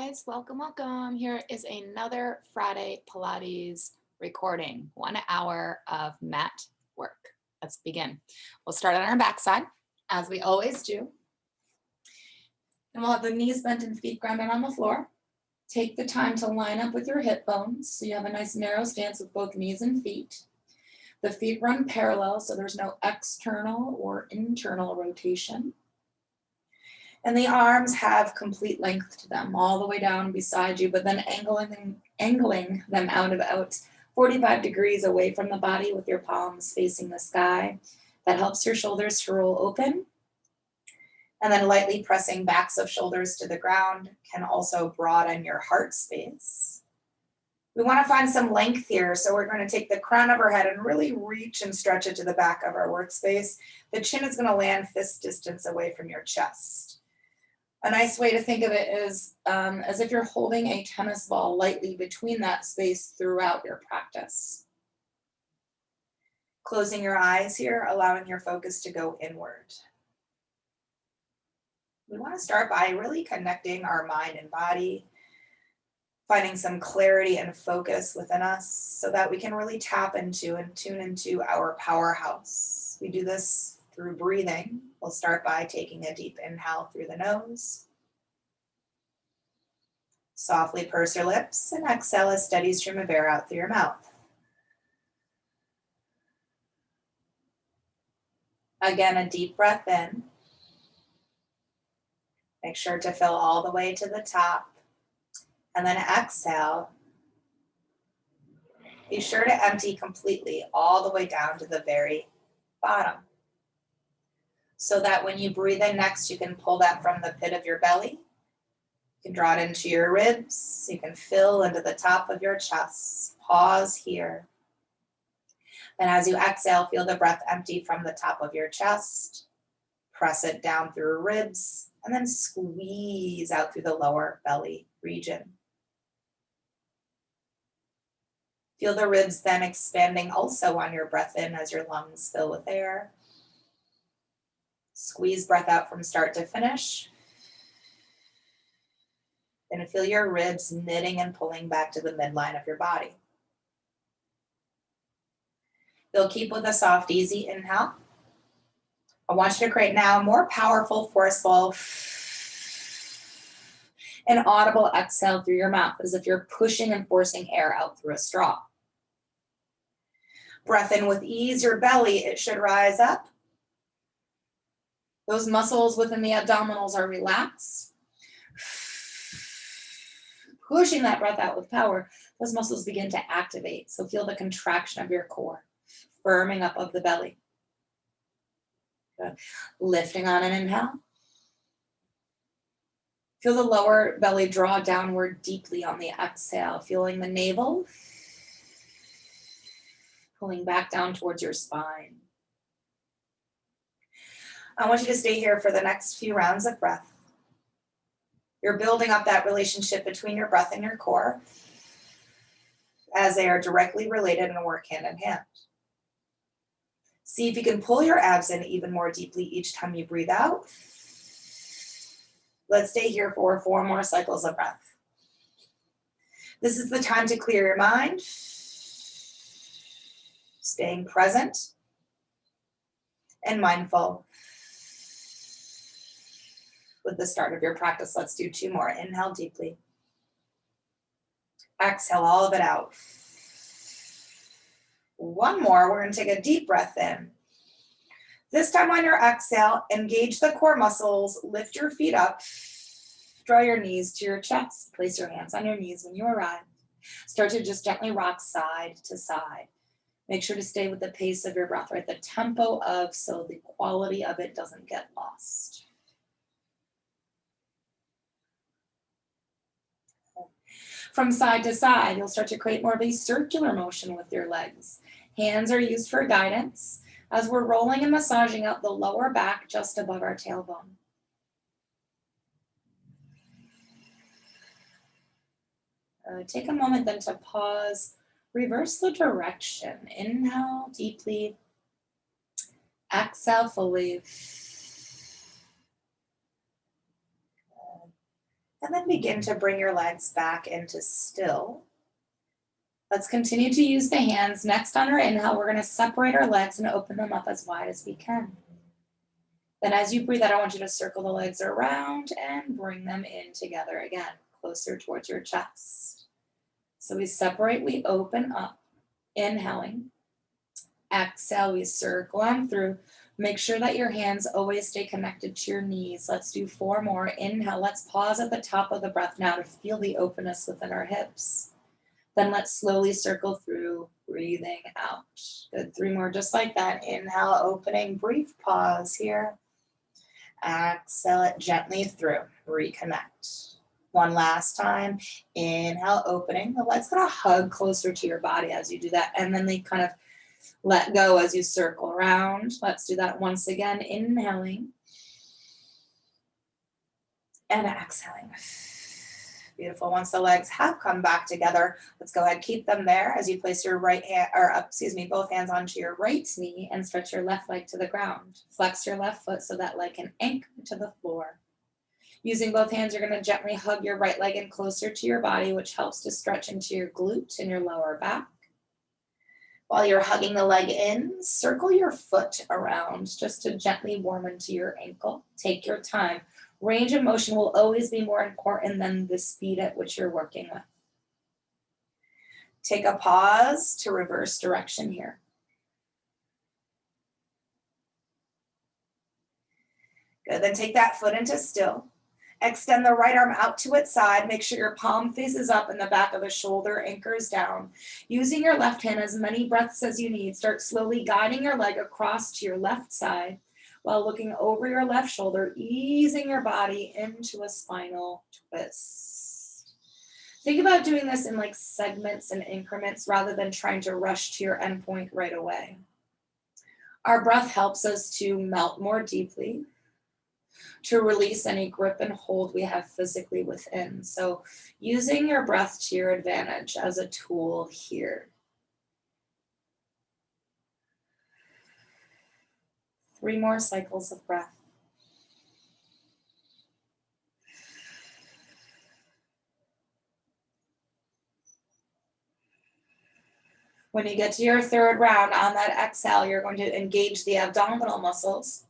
guys, welcome, welcome. Here is another Friday Pilates recording, 1 hour of mat work. Let's begin. We'll start on our backside, as we always do. And we'll have the knees bent and feet grounded on the floor. Take the time to line up with your hip bones so you have a nice narrow stance with both knees and feet. The feet run parallel, so there's no external or internal rotation. And the arms have complete length to them, all the way down beside you, but then angling them out about 45 degrees away from the body with your palms facing the sky. That helps your shoulders to roll open. And then lightly pressing backs of shoulders to the ground can also broaden your heart space. We want to find some length here, so we're going to take the crown of our head and really reach and stretch it to the back of our workspace. The chin is going to land fist distance away from your chest. A nice way to think of it is as if you're holding a tennis ball lightly between that space throughout your practice. Closing your eyes here, allowing your focus to go inward. We want to start by really connecting our mind and body, finding some clarity and focus within us so that we can really tap into and tune into our powerhouse. We do this through breathing. We'll start by taking a deep inhale through the nose. Softly purse your lips and exhale a steady stream of air out through your mouth. Again, a deep breath in. Make sure to fill all the way to the top. And then exhale. Be sure to empty completely all the way down to the very bottom. So that when you breathe in next, you can pull that from the pit of your belly. You can draw it into your ribs. You can fill into the top of your chest. Pause here. Then as you exhale, feel the breath empty from the top of your chest. Press it down through ribs and then squeeze out through the lower belly region. Feel the ribs then expanding also on your breath in as your lungs fill with air. Squeeze breath out from start to finish. Then feel your ribs knitting and pulling back to the midline of your body. You'll keep with a soft, easy inhale. I want you to create now a more powerful, forceful, and audible exhale through your mouth as if you're pushing and forcing air out through a straw. Breath in with ease, your belly, it should rise up. Those muscles within the abdominals are relaxed. Pushing that breath out with power, those muscles begin to activate. So feel the contraction of your core, firming up of the belly. Good. Lifting on an inhale. Feel the lower belly draw downward deeply on the exhale, feeling the navel pulling back down towards your spine. I want you to stay here for the next few rounds of breath. You're building up that relationship between your breath and your core as they are directly related and work hand in hand. See if you can pull your abs in even more deeply each time you breathe out. Let's stay here for 4 more cycles of breath. This is the time to clear your mind, staying present and mindful. With the start of your practice, let's do 2 more. Inhale deeply. Exhale all of it out. 1 more. We're going to take a deep breath in. This time on your exhale, engage the core muscles, lift your feet up, draw your knees to your chest, place your hands on your knees when you arrive. Start to just gently rock side to side. Make sure to stay with the pace of your breath, right? The tempo of, so the quality of it doesn't get lost. From side to side, you'll start to create more of a circular motion with your legs. Hands are used for guidance as we're rolling and massaging out the lower back just above our tailbone. Take a moment then to pause, reverse the direction. Inhale deeply, exhale fully. And then begin to bring your legs back into still. Let's continue to use the hands. Next on our inhale, we're going to separate our legs and open them up as wide as we can. Then as you breathe out, I want you to circle the legs around and bring them in together again, closer towards your chest. So we separate, we open up, inhaling. Exhale, we circle on through. Make sure that your hands always stay connected to your knees. Let's do 4 more. Inhale, let's pause at the top of the breath now to feel the openness within our hips. Then let's slowly circle through, breathing out. Good, 3 more, just like that. Inhale, opening, brief pause here. Exhale it gently through, reconnect. One last time, inhale, opening. The legs gonna hug closer to your body as you do that, and then they kind of let go as you circle around. Let's do that once again, inhaling and exhaling. Beautiful. Once the legs have come back together, let's go ahead, keep them there as you place your right hand, both hands onto your right knee and stretch your left leg to the ground. Flex your left foot so that leg can anchor to the floor. Using both hands, you're going to gently hug your right leg in closer to your body, which helps to stretch into your glute and your lower back. While you're hugging the leg in, circle your foot around just to gently warm into your ankle. Take your time. Range of motion will always be more important than the speed at which you're working with. Take a pause to reverse direction here. Good, then take that foot into still. Extend the right arm out to its side. Make sure your palm faces up and the back of the shoulder anchors down. Using your left hand as many breaths as you need, start slowly guiding your leg across to your left side while looking over your left shoulder, easing your body into a spinal twist. Think about doing this in like segments and increments rather than trying to rush to your endpoint right away. Our breath helps us to melt more deeply, to release any grip and hold we have physically within. So using your breath to your advantage as a tool here. 3 more cycles of breath. When you get to your 3rd round, on that exhale, you're going to engage the abdominal muscles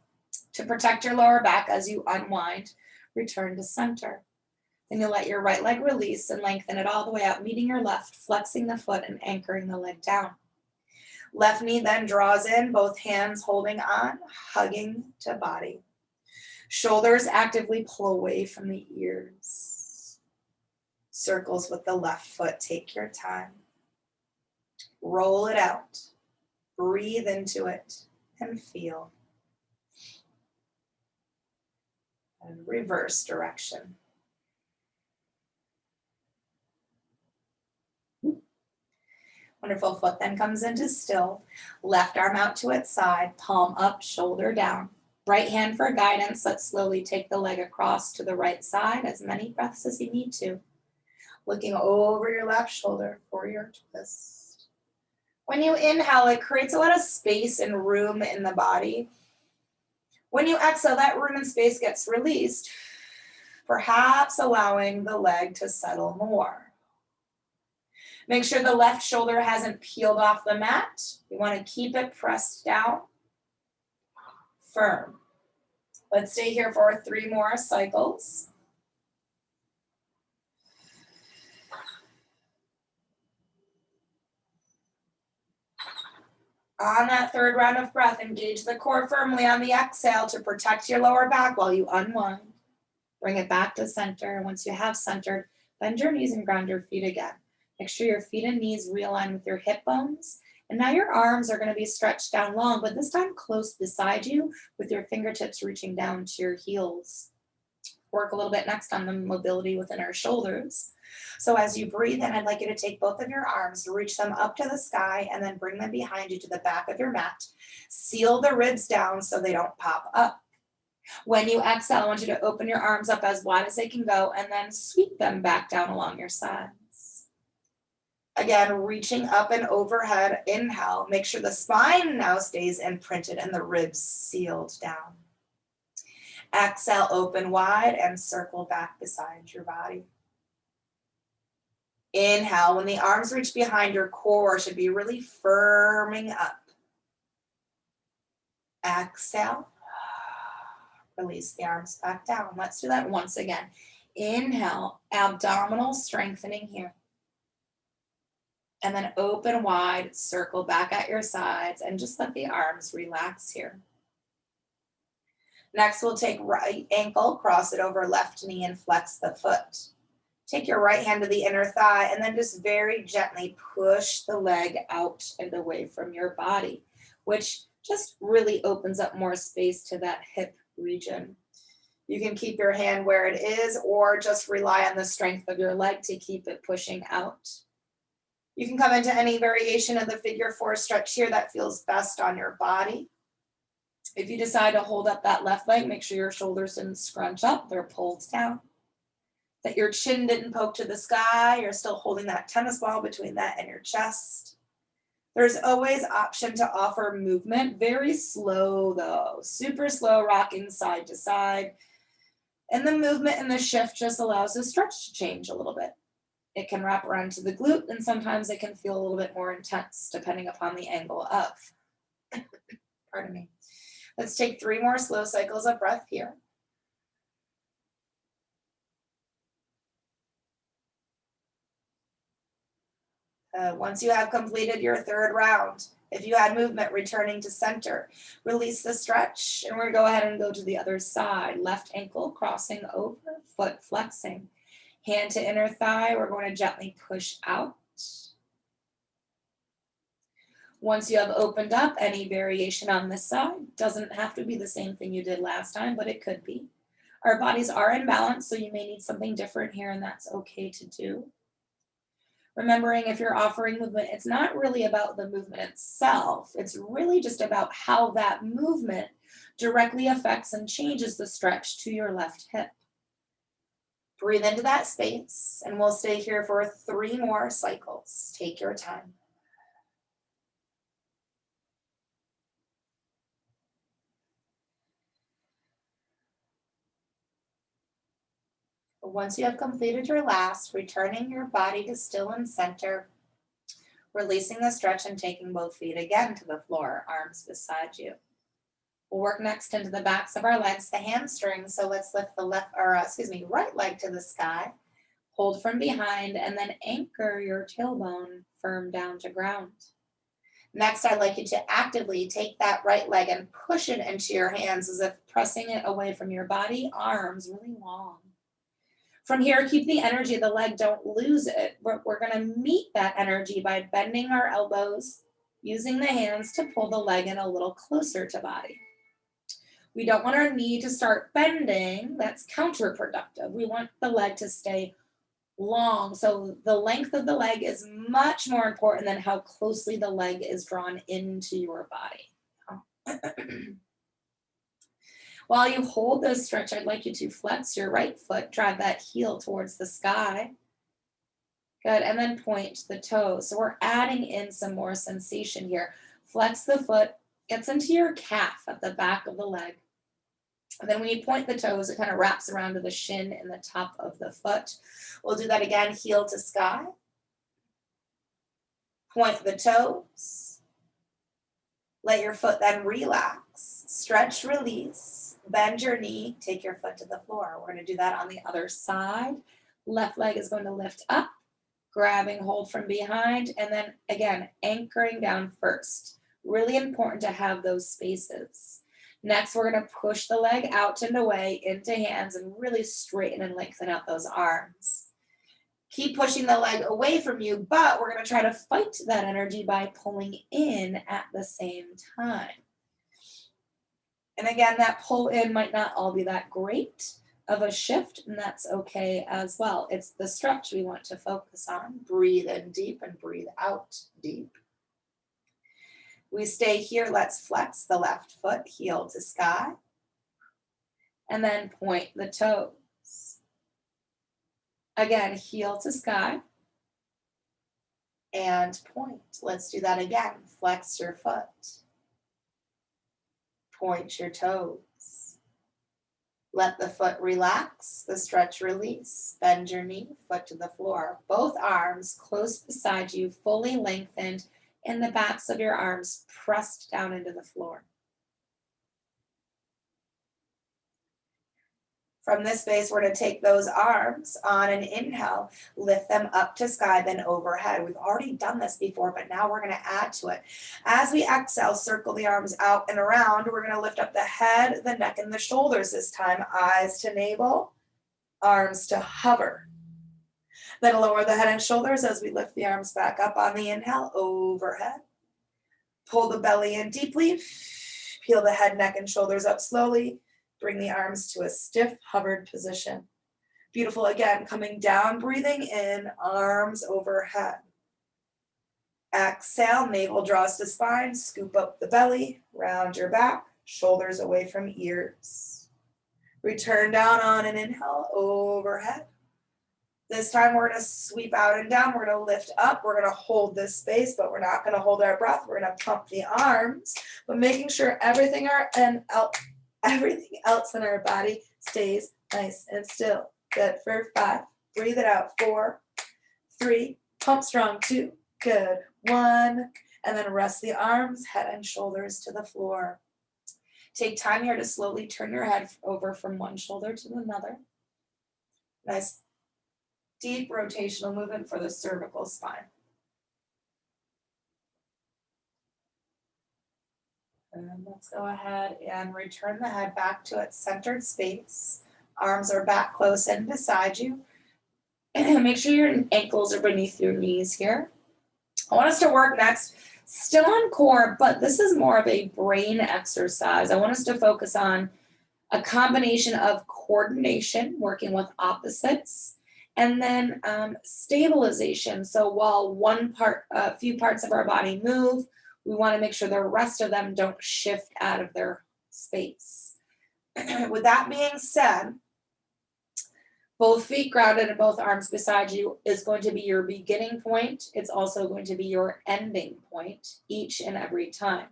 to protect your lower back as you unwind, return to center. Then you'll let your right leg release and lengthen it all the way out, meeting your left, flexing the foot and anchoring the leg down. Left knee then draws in, both hands holding on, hugging to body. Shoulders actively pull away from the ears. Circles with the left foot, take your time. Roll it out, breathe into it, and feel. And reverse direction. Wonderful. Foot then comes into still. Left arm out to its side, palm up, shoulder down. Right hand for guidance. Let's slowly take the leg across to the right side, as many breaths as you need to. Looking over your left shoulder for your twist. When you inhale, it creates a lot of space and room in the body. When you exhale, that room and space gets released, perhaps allowing the leg to settle more. Make sure the left shoulder hasn't peeled off the mat. You want to keep it pressed down, firm. Let's stay here for 3 more cycles. On that 3rd round of breath, engage the core firmly on the exhale to protect your lower back while you unwind. Bring it back to center. And once you have centered, bend your knees and ground your feet again. Make sure your feet and knees realign with your hip bones. And now your arms are going to be stretched down long, but this time close beside you with your fingertips reaching down to your heels. Work a little bit next on the mobility within our shoulders. So as you breathe in, I'd like you to take both of your arms, reach them up to the sky, and then bring them behind you to the back of your mat. Seal the ribs down so they don't pop up. When you exhale, I want you to open your arms up as wide as they can go and then sweep them back down along your sides. Again, reaching up and overhead, inhale. Make sure the spine now stays imprinted and the ribs sealed down. Exhale, open wide and circle back beside your body. Inhale, when the arms reach behind your core, should be really firming up. Exhale, release the arms back down. Let's do that once again. Inhale, abdominal strengthening here. And then open wide, circle back at your sides, and just let the arms relax here. Next, we'll take right ankle, cross it over left knee, and flex the foot. Take your right hand to the inner thigh, and then just very gently push the leg out and away from your body, which just really opens up more space to that hip region. You can keep your hand where it is, or just rely on the strength of your leg to keep it pushing out. You can come into any variation of the figure 4 stretch here that feels best on your body. If you decide to hold up that left leg, make sure your shoulders didn't scrunch up, they're pulled down. That your chin didn't poke to the sky, you're still holding that tennis ball between that and your chest. There's always option to offer movement, very slow though, super slow, rocking side to side. And the movement and the shift just allows the stretch to change a little bit. It can wrap around to the glute, and sometimes it can feel a little bit more intense depending upon the angle of. Pardon me. Let's take 3 more slow cycles of breath here. Once you have completed your 3rd round, if you had movement returning to center, release the stretch, and we're going to go ahead and go to the other side. Left ankle crossing over, foot flexing. Hand to inner thigh, we're going to gently push out. Once you have opened up, any variation on this side, doesn't have to be the same thing you did last time, but it could be. Our bodies are in balance, so you may need something different here, and that's okay to do. Remembering if you're offering movement, it's not really about the movement itself. It's really just about how that movement directly affects and changes the stretch to your left hip. Breathe into that space, and we'll stay here for 3 more cycles. Take your time. Once you have completed your last, returning your body to still and center, releasing the stretch and taking both feet again to the floor, arms beside you. We'll work next into the backs of our legs, the hamstrings. So let's lift the right leg to the sky, hold from behind, and then anchor your tailbone firm down to ground. Next, I'd like you to actively take that right leg and push it into your hands as if pressing it away from your body, arms really long. From here, keep the energy of the leg, don't lose it. We're going to meet that energy by bending our elbows, using the hands to pull the leg in a little closer to body. We don't want our knee to start bending. That's counterproductive. We want the leg to stay long. So the length of the leg is much more important than how closely the leg is drawn into your body. While you hold this stretch, I'd like you to flex your right foot, drive that heel towards the sky. Good, and then point the toes. So we're adding in some more sensation here. Flex the foot, gets into your calf at the back of the leg. And then when you point the toes, it kind of wraps around to the shin in the top of the foot. We'll do that again, heel to sky. Point the toes. Let your foot then relax. Stretch, release. Bend your knee, take your foot to the floor. We're going to do that on the other side. Left leg is going to lift up, grabbing hold from behind, and then again, anchoring down first. Really important to have those spaces. Next, we're going to push the leg out and away into hands and really straighten and lengthen out those arms. Keep pushing the leg away from you, but we're going to try to fight that energy by pulling in at the same time. And again, that pull in might not all be that great of a shift, and that's okay as well. It's the stretch we want to focus on. Breathe in deep and breathe out deep. We stay here. Let's flex the left foot, heel to sky, and then point the toes. Again, heel to sky and point. Let's do that again. Flex your foot. Point your toes. Let the foot relax, the stretch release. Bend your knee, foot to the floor. Both arms close beside you, fully lengthened, and the backs of your arms pressed down into the floor. From this space, we're going to take those arms on an inhale, lift them up to sky, then overhead. We've already done this before, but now we're going to add to it. As we exhale, circle the arms out and around. We're going to lift up the head, the neck, and the shoulders this time. Eyes to navel, arms to hover. Then lower the head and shoulders as we lift the arms back up on the inhale, overhead. Pull the belly in deeply. Peel the head, neck, and shoulders up slowly. Bring the arms to a stiff, hovered position. Beautiful. Again, coming down, breathing in, arms overhead. Exhale, navel draws to spine, scoop up the belly, round your back, shoulders away from ears. Return down on an inhale, overhead. This time we're going to sweep out and down. We're going to lift up. We're going to hold this space, but we're not going to hold our breath. We're going to pump the arms, but making sure everything else in our body stays nice and still. Good for 5. Breathe it out. 4, 3, pump strong. 2, good. 1, and then rest the arms, head and shoulders to the floor. Take time here to slowly turn your head over from one shoulder to another. Nice deep rotational movement for the cervical spine. And let's go ahead and return the head back to its centered space. Arms are back close and beside you. Make sure your ankles are beneath your knees here. I want us to work next, still on core, but this is more of a brain exercise. I want us to focus on a combination of coordination, working with opposites, and then stabilization. So while a few parts of our body move, we want to make sure the rest of them don't shift out of their space. With that being said, both feet grounded and both arms beside you is going to be your beginning point. It's also going to be your ending point each and every time.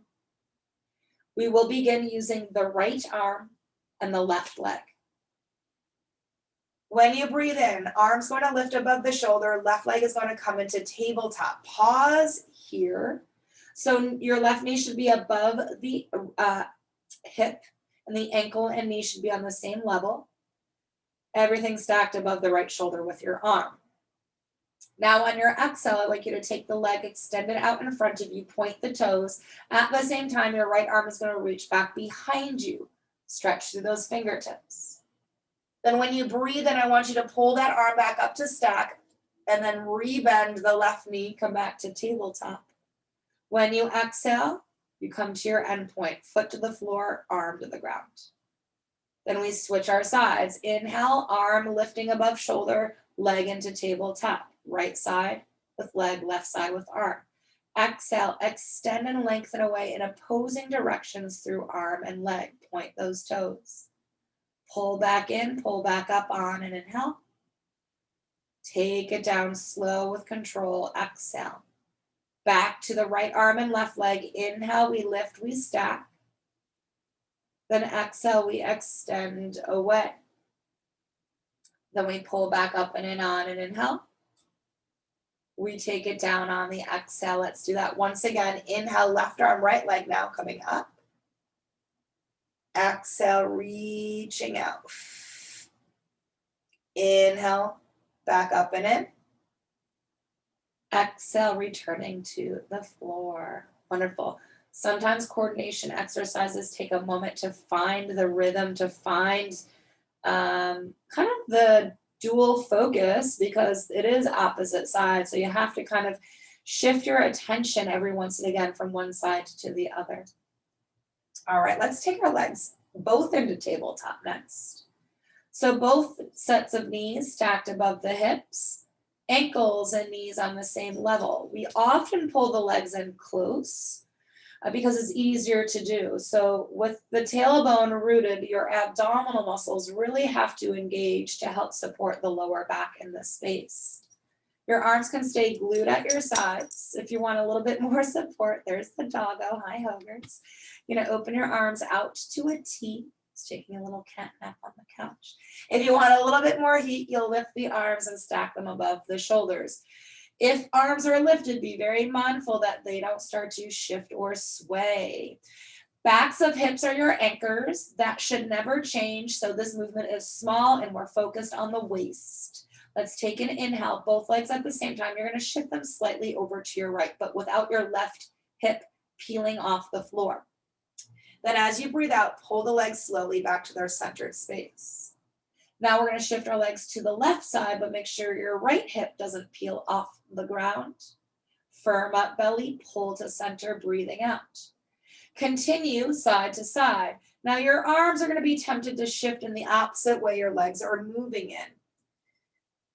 We will begin using the right arm and the left leg. When you breathe in, arms going to lift above the shoulder, left leg is going to come into tabletop. Pause here. So your left knee should be above the hip, and the ankle and knee should be on the same level. Everything stacked above the right shoulder with your arm. Now on your exhale, I'd like you to take the leg, extend it out in front of you, point the toes. At the same time, your right arm is going to reach back behind you. Stretch through those fingertips. Then when you breathe in, I want you to pull that arm back up to stack and then rebend the left knee, come back to tabletop. When you exhale, you come to your end point, foot to the floor, arm to the ground. Then we switch our sides. Inhale, arm lifting above shoulder, leg into tabletop. Right side with leg, left side with arm. Exhale, extend and lengthen away in opposing directions through arm and leg. Point those toes. Pull back in, pull back up on an inhale. Take it down slow with control. Exhale. Back to the right arm and left leg. Inhale, we lift, we stack. Then exhale, we extend away. Then we pull back up and in on an inhale. We take it down on the exhale. Let's do that once again. Inhale, left arm, right leg now coming up. Exhale, reaching out. Inhale, back up and in. Exhale, returning to the floor. Wonderful. Sometimes coordination exercises take a moment to find the rhythm, to find kind of the dual focus, because it is opposite sides. So you have to kind of shift your attention every once and again from one side to the other. All right, let's take our legs both into tabletop next. So both sets of knees stacked above the hips, ankles and knees on the same level. We often pull the legs in close because it's easier to do. So with the tailbone rooted, your abdominal muscles really have to engage to help support the lower back in this space. Your arms can stay glued at your sides. If you want a little bit more support, there's the doggo. Hi, Hoggers. You're going to open your arms out to a T. Just taking a little cat nap on the couch. If you want a little bit more heat, you'll lift the arms and stack them above the shoulders. If arms are lifted, be very mindful that they don't start to shift or sway. Backs of hips are your anchors. That should never change. So this movement is small and we're focused on the waist. Let's take an inhale, both legs at the same time. You're going to shift them slightly over to your right, but without your left hip peeling off the floor. Then as you breathe out, pull the legs slowly back to their centered space. Now we're going to shift our legs to the left side, but make sure your right hip doesn't peel off the ground. Firm up belly, pull to center, breathing out. Continue side to side. Now your arms are going to be tempted to shift in the opposite way your legs are moving in.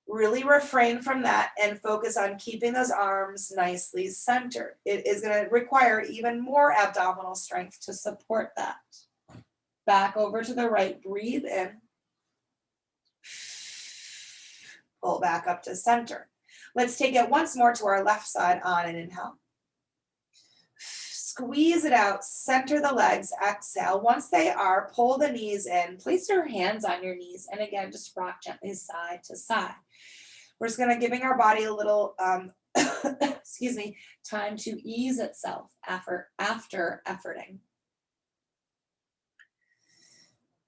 Really refrain from that and focus on keeping those arms nicely centered. It is going to require even more abdominal strength to support that. Back over to the right, breathe in. Pull back up to center. Let's take it once more to our left side on an inhale. Squeeze it out, center the legs, exhale. Once they are, pull the knees in, place your hands on your knees, and again, just rock gently side to side. We're just giving our body a little, excuse me, time to ease itself after efforting.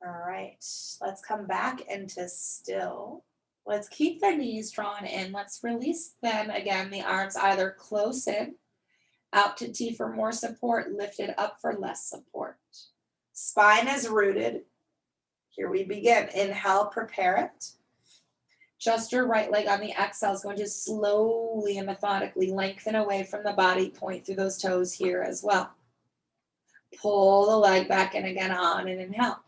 All right, let's come back into still. Let's keep the knees drawn in. Let's release them again, the arms either close in, out to T for more support, lifted up for less support. Spine is rooted. Here we begin. Inhale, prepare it. Just your right leg on the exhale is going to slowly and methodically lengthen away from the body, point through those toes here as well. Pull the leg back in again on an inhale.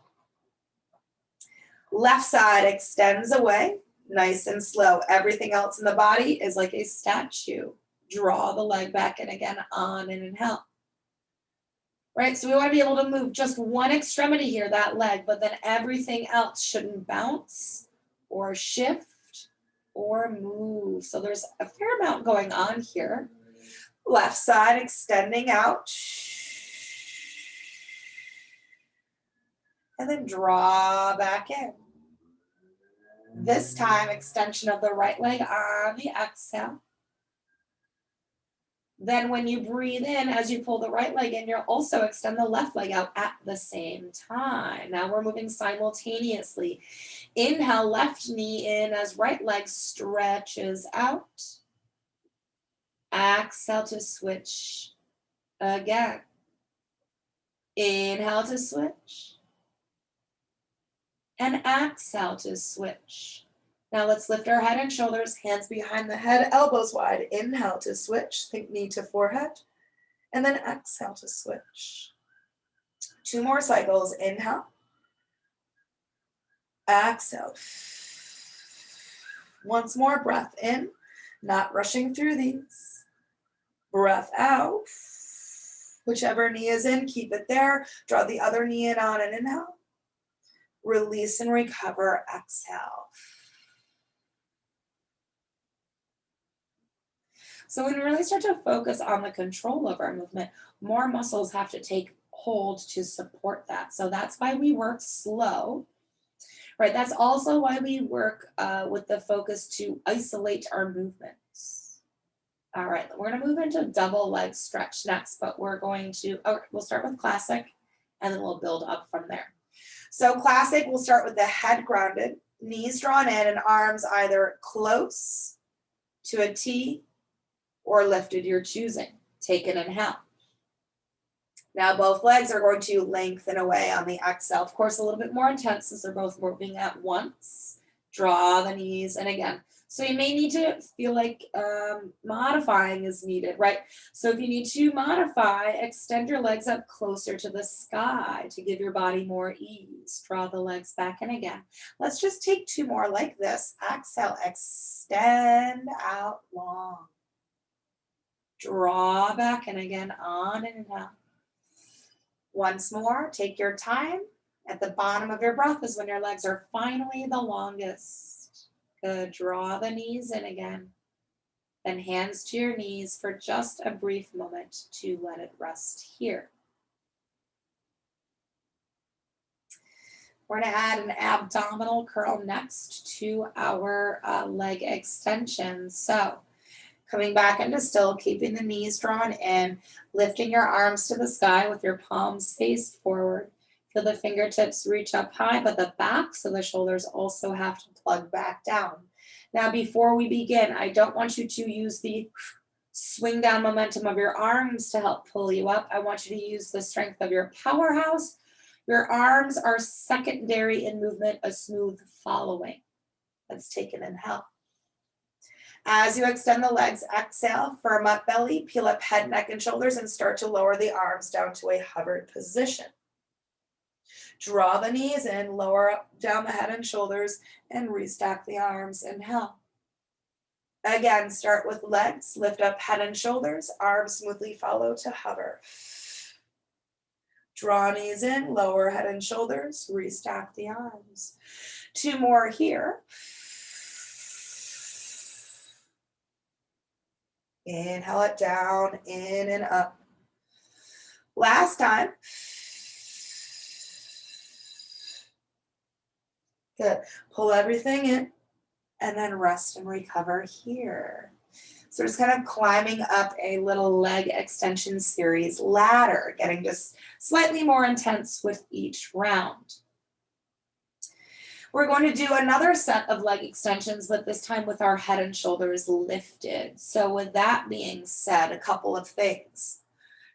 Left side extends away, nice and slow. Everything else in the body is like a statue. Draw the leg back in again on an inhale. Right, so we want to be able to move just one extremity here, that leg, but then everything else shouldn't bounce or shift or move. So there's a fair amount going on here. Left side extending out. And then draw back in. This time, extension of the right leg on the exhale. Then when you breathe in, as you pull the right leg in, you'll also extend the left leg out at the same time. Now we're moving simultaneously. Inhale, left knee in as right leg stretches out. Exhale to switch again. Inhale to switch. And exhale to switch. Now let's lift our head and shoulders, hands behind the head, elbows wide. Inhale to switch, think knee to forehead. And then exhale to switch. 2 more cycles. Inhale. Exhale. Once more, breath in, not rushing through these. Breath out. Whichever knee is in, keep it there. Draw the other knee in on an inhale. Release and recover, exhale. So when we really start to focus on the control of our movement, more muscles have to take hold to support that. So that's why we work slow, right? That's also why we work with the focus to isolate our movements. All right, we're gonna move into double leg stretch next, but we'll start with classic and then we'll build up from there. So classic, we'll start with the head grounded, knees drawn in and arms either close to a T or lifted, your choosing. Take an inhale. Now both legs are going to lengthen away on the exhale. Of course, a little bit more intense since they're both moving at once. Draw the knees, and again, so you may need to feel like modifying is needed, right? So if you need to modify, extend your legs up closer to the sky to give your body more ease. Draw the legs back in again. Let's just take 2 more like this. Exhale, extend out long. Draw back in again on an inhale. Once more, take your time. At the bottom of your breath is when your legs are finally the longest. Good. Draw the knees in again. Then hands to your knees for just a brief moment to let it rest here. We're going to add an abdominal curl next to our leg extensions. So coming back into still, keeping the knees drawn in, lifting your arms to the sky with your palms face forward. Feel the fingertips reach up high, but the backs of the shoulders also have to plug back down. Now, before we begin, I don't want you to use the swing down momentum of your arms to help pull you up. I want you to use the strength of your powerhouse. Your arms are secondary in movement, a smooth following. Let's take an inhale. As you extend the legs, exhale, firm up belly, peel up head, neck, and shoulders, and start to lower the arms down to a hovered position. Draw the knees in, lower up down the head and shoulders, and restack the arms. Inhale. Again, start with legs, lift up head and shoulders, arms smoothly follow to hover. Draw knees in, lower head and shoulders, restack the arms. 2 more here. Inhale it down, in and up. Last time. Good. Pull everything in and then rest and recover here. So just kind of climbing up a little leg extension series ladder, getting just slightly more intense with each round. We're going to do another set of leg extensions, but this time with our head and shoulders lifted. So with that being said, a couple of things.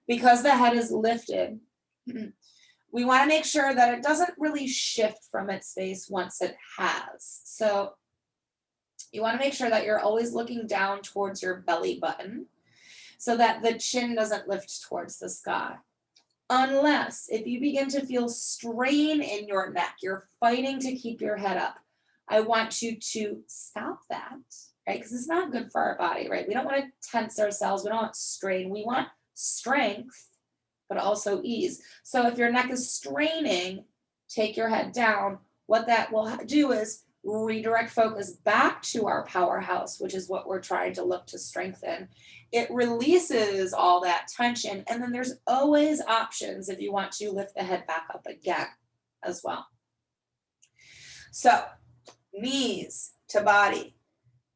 Because the head is lifted, we want to make sure that it doesn't really shift from its base once it has. So you want to make sure that you're always looking down towards your belly button so that the chin doesn't lift towards the sky. Unless if you begin to feel strain in your neck, you're fighting to keep your head up, I want you to stop that, right? Because it's not good for our body, right? We don't want to tense ourselves. We don't want strain. We want strength, but also ease. So if your neck is straining, take your head down. What that will do is redirect focus back to our powerhouse, which is what we're trying to look to strengthen. It releases all that tension. And then there's always options if you want to lift the head back up again as well. So knees to body.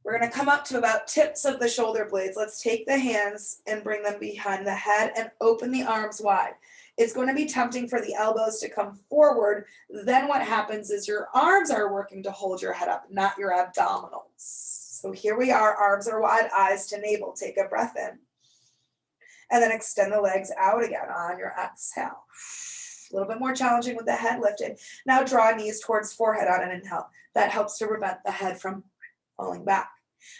We're going to come up to about tips of the shoulder blades. Let's take the hands and bring them behind the head and open the arms wide. It's going to be tempting for the elbows to come forward. Then what happens is your arms are working to hold your head up, not your abdominals. So here we are, arms are wide, eyes to navel. Take a breath in. And then extend the legs out again on your exhale. A little bit more challenging with the head lifted. Now draw knees towards forehead on an inhale. That helps to prevent the head from falling back.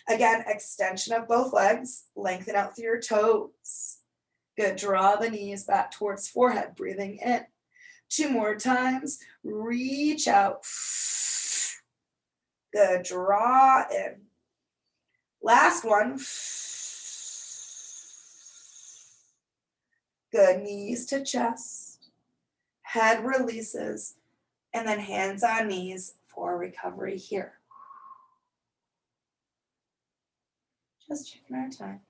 Again, extension of both legs. Lengthen out through your toes. Good. Draw the knees back towards forehead, breathing in. 2 more times. Reach out. Good. Draw in. Last one. Good. Knees to chest. Head releases. And then hands on knees for recovery here. Just checking our time.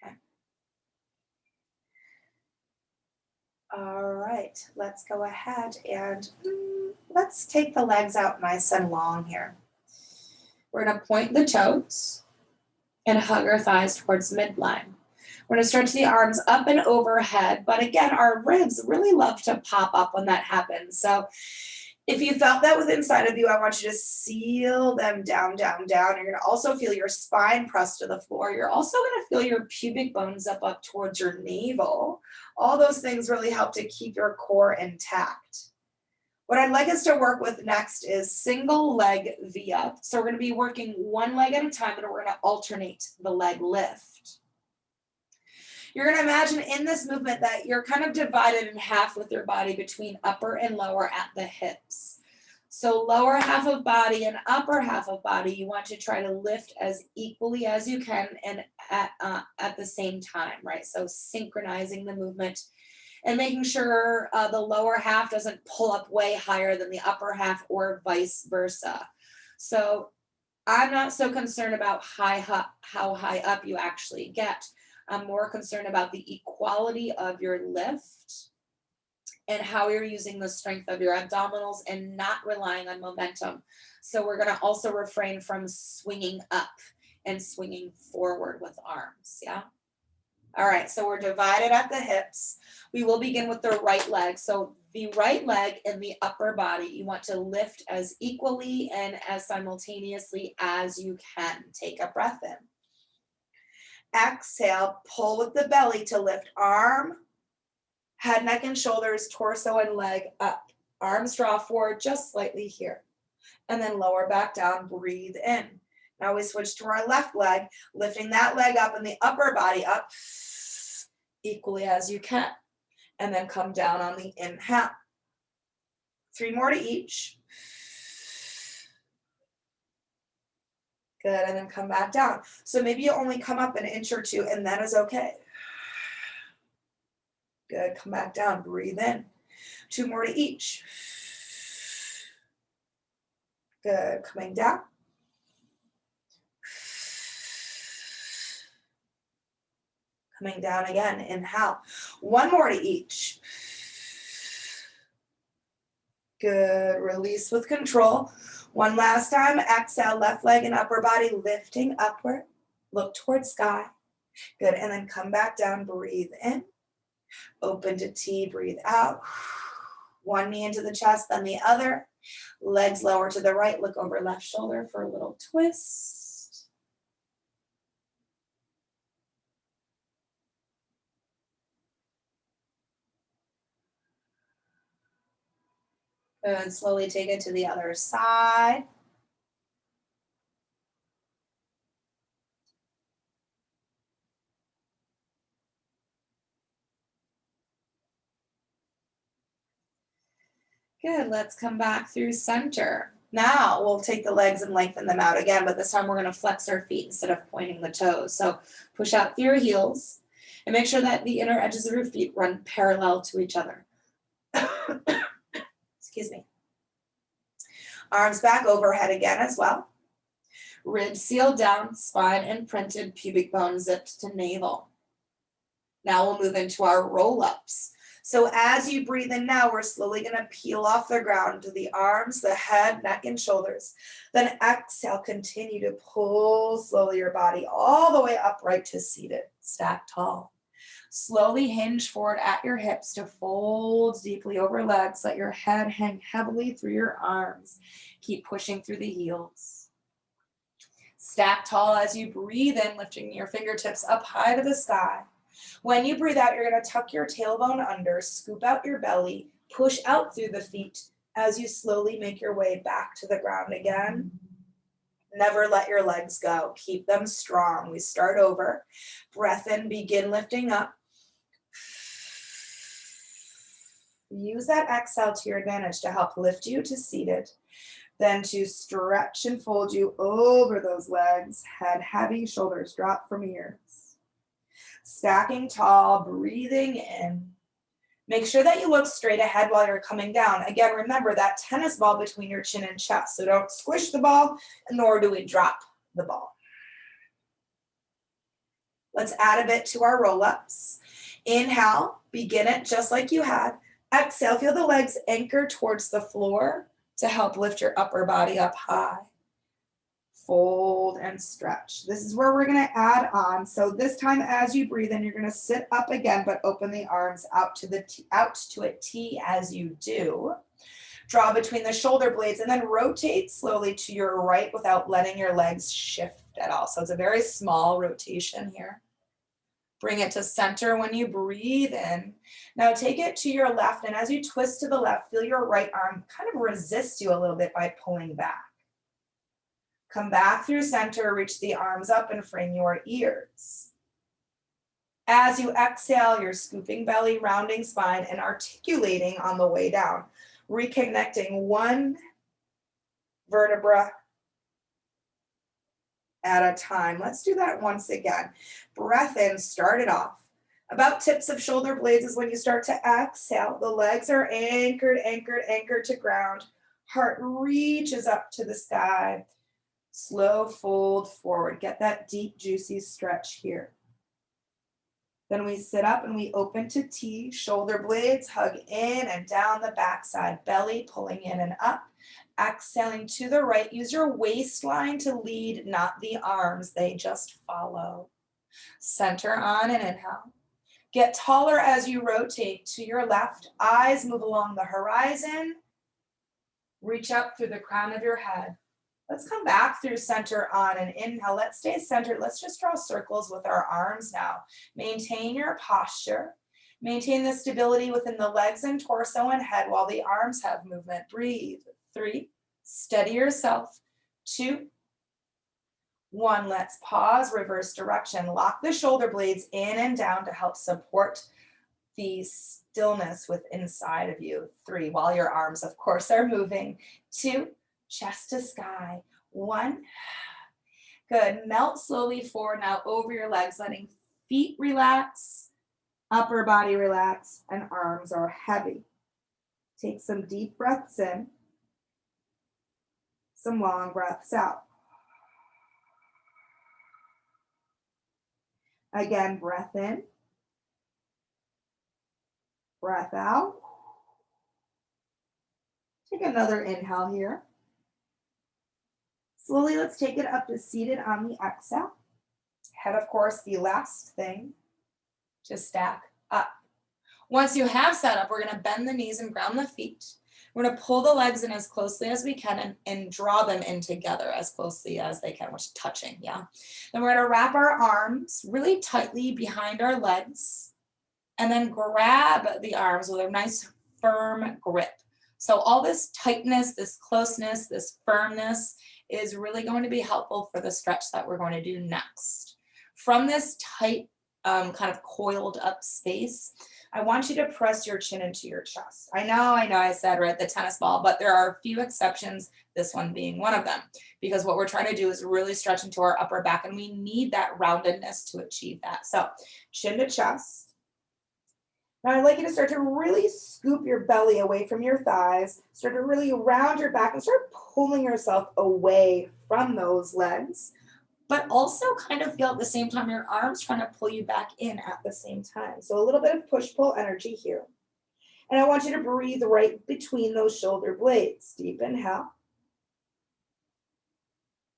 Okay. All right, let's go ahead and let's take the legs out nice and long here. We're going to point the toes and hug our thighs towards midline. We're going to stretch the arms up and overhead, but again, our ribs really love to pop up when that happens. So if you felt that with inside of you, I want you to seal them down, down, down. You're going to also feel your spine pressed to the floor. You're also going to feel your pubic bones up towards your navel. All those things really help to keep your core intact. What I'd like us to work with next is single leg V-up. So we're going to be working one leg at a time, and we're going to alternate the leg lift. You're going to imagine in this movement that you're kind of divided in half with your body between upper and lower at the hips. So lower half of body and upper half of body, you want to try to lift as equally as you can and at the same time, right? So synchronizing the movement and making sure the lower half doesn't pull up way higher than the upper half or vice versa. So I'm not so concerned about how high up you actually get. I'm more concerned about the equality of your lift and how you're using the strength of your abdominals and not relying on momentum. So we're going to also refrain from swinging up and swinging forward with arms. Yeah. All right, so we're divided at the hips. We will begin with the right leg. So the right leg and the upper body, you want to lift as equally and as simultaneously as you can. Take a breath in. Exhale, pull with the belly to lift arm, head, neck, and shoulders, torso, and leg up. Arms draw forward just slightly here. And then lower back down, breathe in. Now we switch to our left leg, lifting that leg up and the upper body up equally as you can. And then come down on the inhale. 3 more to each. Good, and then come back down. So maybe you only come up an inch or 2, and that is okay. Good, come back down, breathe in. 2 more to each. Good, coming down. Coming down again, inhale. 1 more to each. Good, release with control. 1 last time, exhale, left leg and upper body lifting upward. Look towards sky. Good, and then come back down, breathe in. Open to T, breathe out. 1 knee into the chest, then the other. Legs lower to the right, look over left shoulder for a little twist. Good, slowly take it to the other side. Good, let's come back through center. Now we'll take the legs and lengthen them out again, but this time we're gonna flex our feet instead of pointing the toes. So push out through your heels and make sure that the inner edges of your feet run parallel to each other. Excuse me. Arms back overhead again as well. Ribs sealed down, spine imprinted, pubic bone zipped to navel. Now we'll move into our roll-ups. So as you breathe in now, we're slowly going to peel off the ground to the arms, the head, neck, and shoulders. Then exhale, continue to pull slowly your body all the way upright to seated, stack tall. Slowly hinge forward at your hips to fold deeply over legs. Let your head hang heavily through your arms. Keep pushing through the heels. Stack tall as you breathe in, lifting your fingertips up high to the sky. When you breathe out, you're going to tuck your tailbone under, scoop out your belly, push out through the feet as you slowly make your way back to the ground again. Never let your legs go. Keep them strong. We start over. Breath in, begin lifting up. Use that exhale to your advantage to help lift you to seated. Then to stretch and fold you over those legs. Head heavy, shoulders drop from ears. Stacking tall, breathing in. Make sure that you look straight ahead while you're coming down. Again, remember that tennis ball between your chin and chest. So don't squish the ball, nor do we drop the ball. Let's add a bit to our roll-ups. Inhale, begin it just like you had. Exhale, feel the legs anchor towards the floor to help lift your upper body up high. Fold and stretch. This is where we're going to add on. So this time as you breathe in, you're going to sit up again, but open the arms out to a T as you do. Draw between the shoulder blades and then rotate slowly to your right without letting your legs shift at all. So it's a very small rotation here. Bring it to center when you breathe in. Now take it to your left, and as you twist to the left, feel your right arm kind of resist you a little bit by pulling back. Come back through center, reach the arms up and frame your ears. As you exhale, you're scooping belly, rounding spine, and articulating on the way down. Reconnecting one vertebra at a time. Let's do that once again. Breath in, start it off. About tips of shoulder blades is when you start to exhale. The legs are anchored to ground. Heart reaches up to the sky. Slow fold forward. Get that deep, juicy stretch here. Then we sit up and we open to T, shoulder blades hug in and down the backside, belly pulling in and up. Exhaling to the right, use your waistline to lead, not the arms, they just follow. Center on and inhale. Get taller as you rotate to your left, eyes move along the horizon, reach up through the crown of your head. Let's come back through center on and inhale. Let's stay centered. Let's just draw circles with our arms now. Maintain your posture. Maintain the stability within the legs and torso and head while the arms have movement. Breathe. 3, steady yourself. 2, 1, let's pause, reverse direction. Lock the shoulder blades in and down to help support the stillness with inside of you. 3, while your arms, of course, are moving. 2, chest to sky. 1, good. Melt slowly forward now over your legs, letting feet relax, upper body relax, and arms are heavy. Take some deep breaths in, some long breaths out. Again, breath in, breath out. Take another inhale here. Slowly, let's take it up to seated on the exhale. Head, of course, the last thing to stack up. Once you have sat up, we're going to bend the knees and ground the feet. We're going to pull the legs in as closely as we can and draw them in together as closely as they can, which is touching, yeah? Then we're going to wrap our arms really tightly behind our legs and then grab the arms with a nice firm grip. So all this tightness, this closeness, this firmness is really going to be helpful for the stretch that we're going to do next. From this tight, kind of coiled up space, I want you to press your chin into your chest. I know I said right, the tennis ball, but there are a few exceptions, this one being one of them, because what we're trying to do is really stretch into our upper back, and we need that roundedness to achieve that. So chin to chest. Now I'd like you to start to really scoop your belly away from your thighs, start to really round your back and start pulling yourself away from those legs, but also kind of feel at the same time your arms trying to pull you back in at the same time. So a little bit of push-pull energy here. And I want you to breathe right between those shoulder blades. Deep inhale.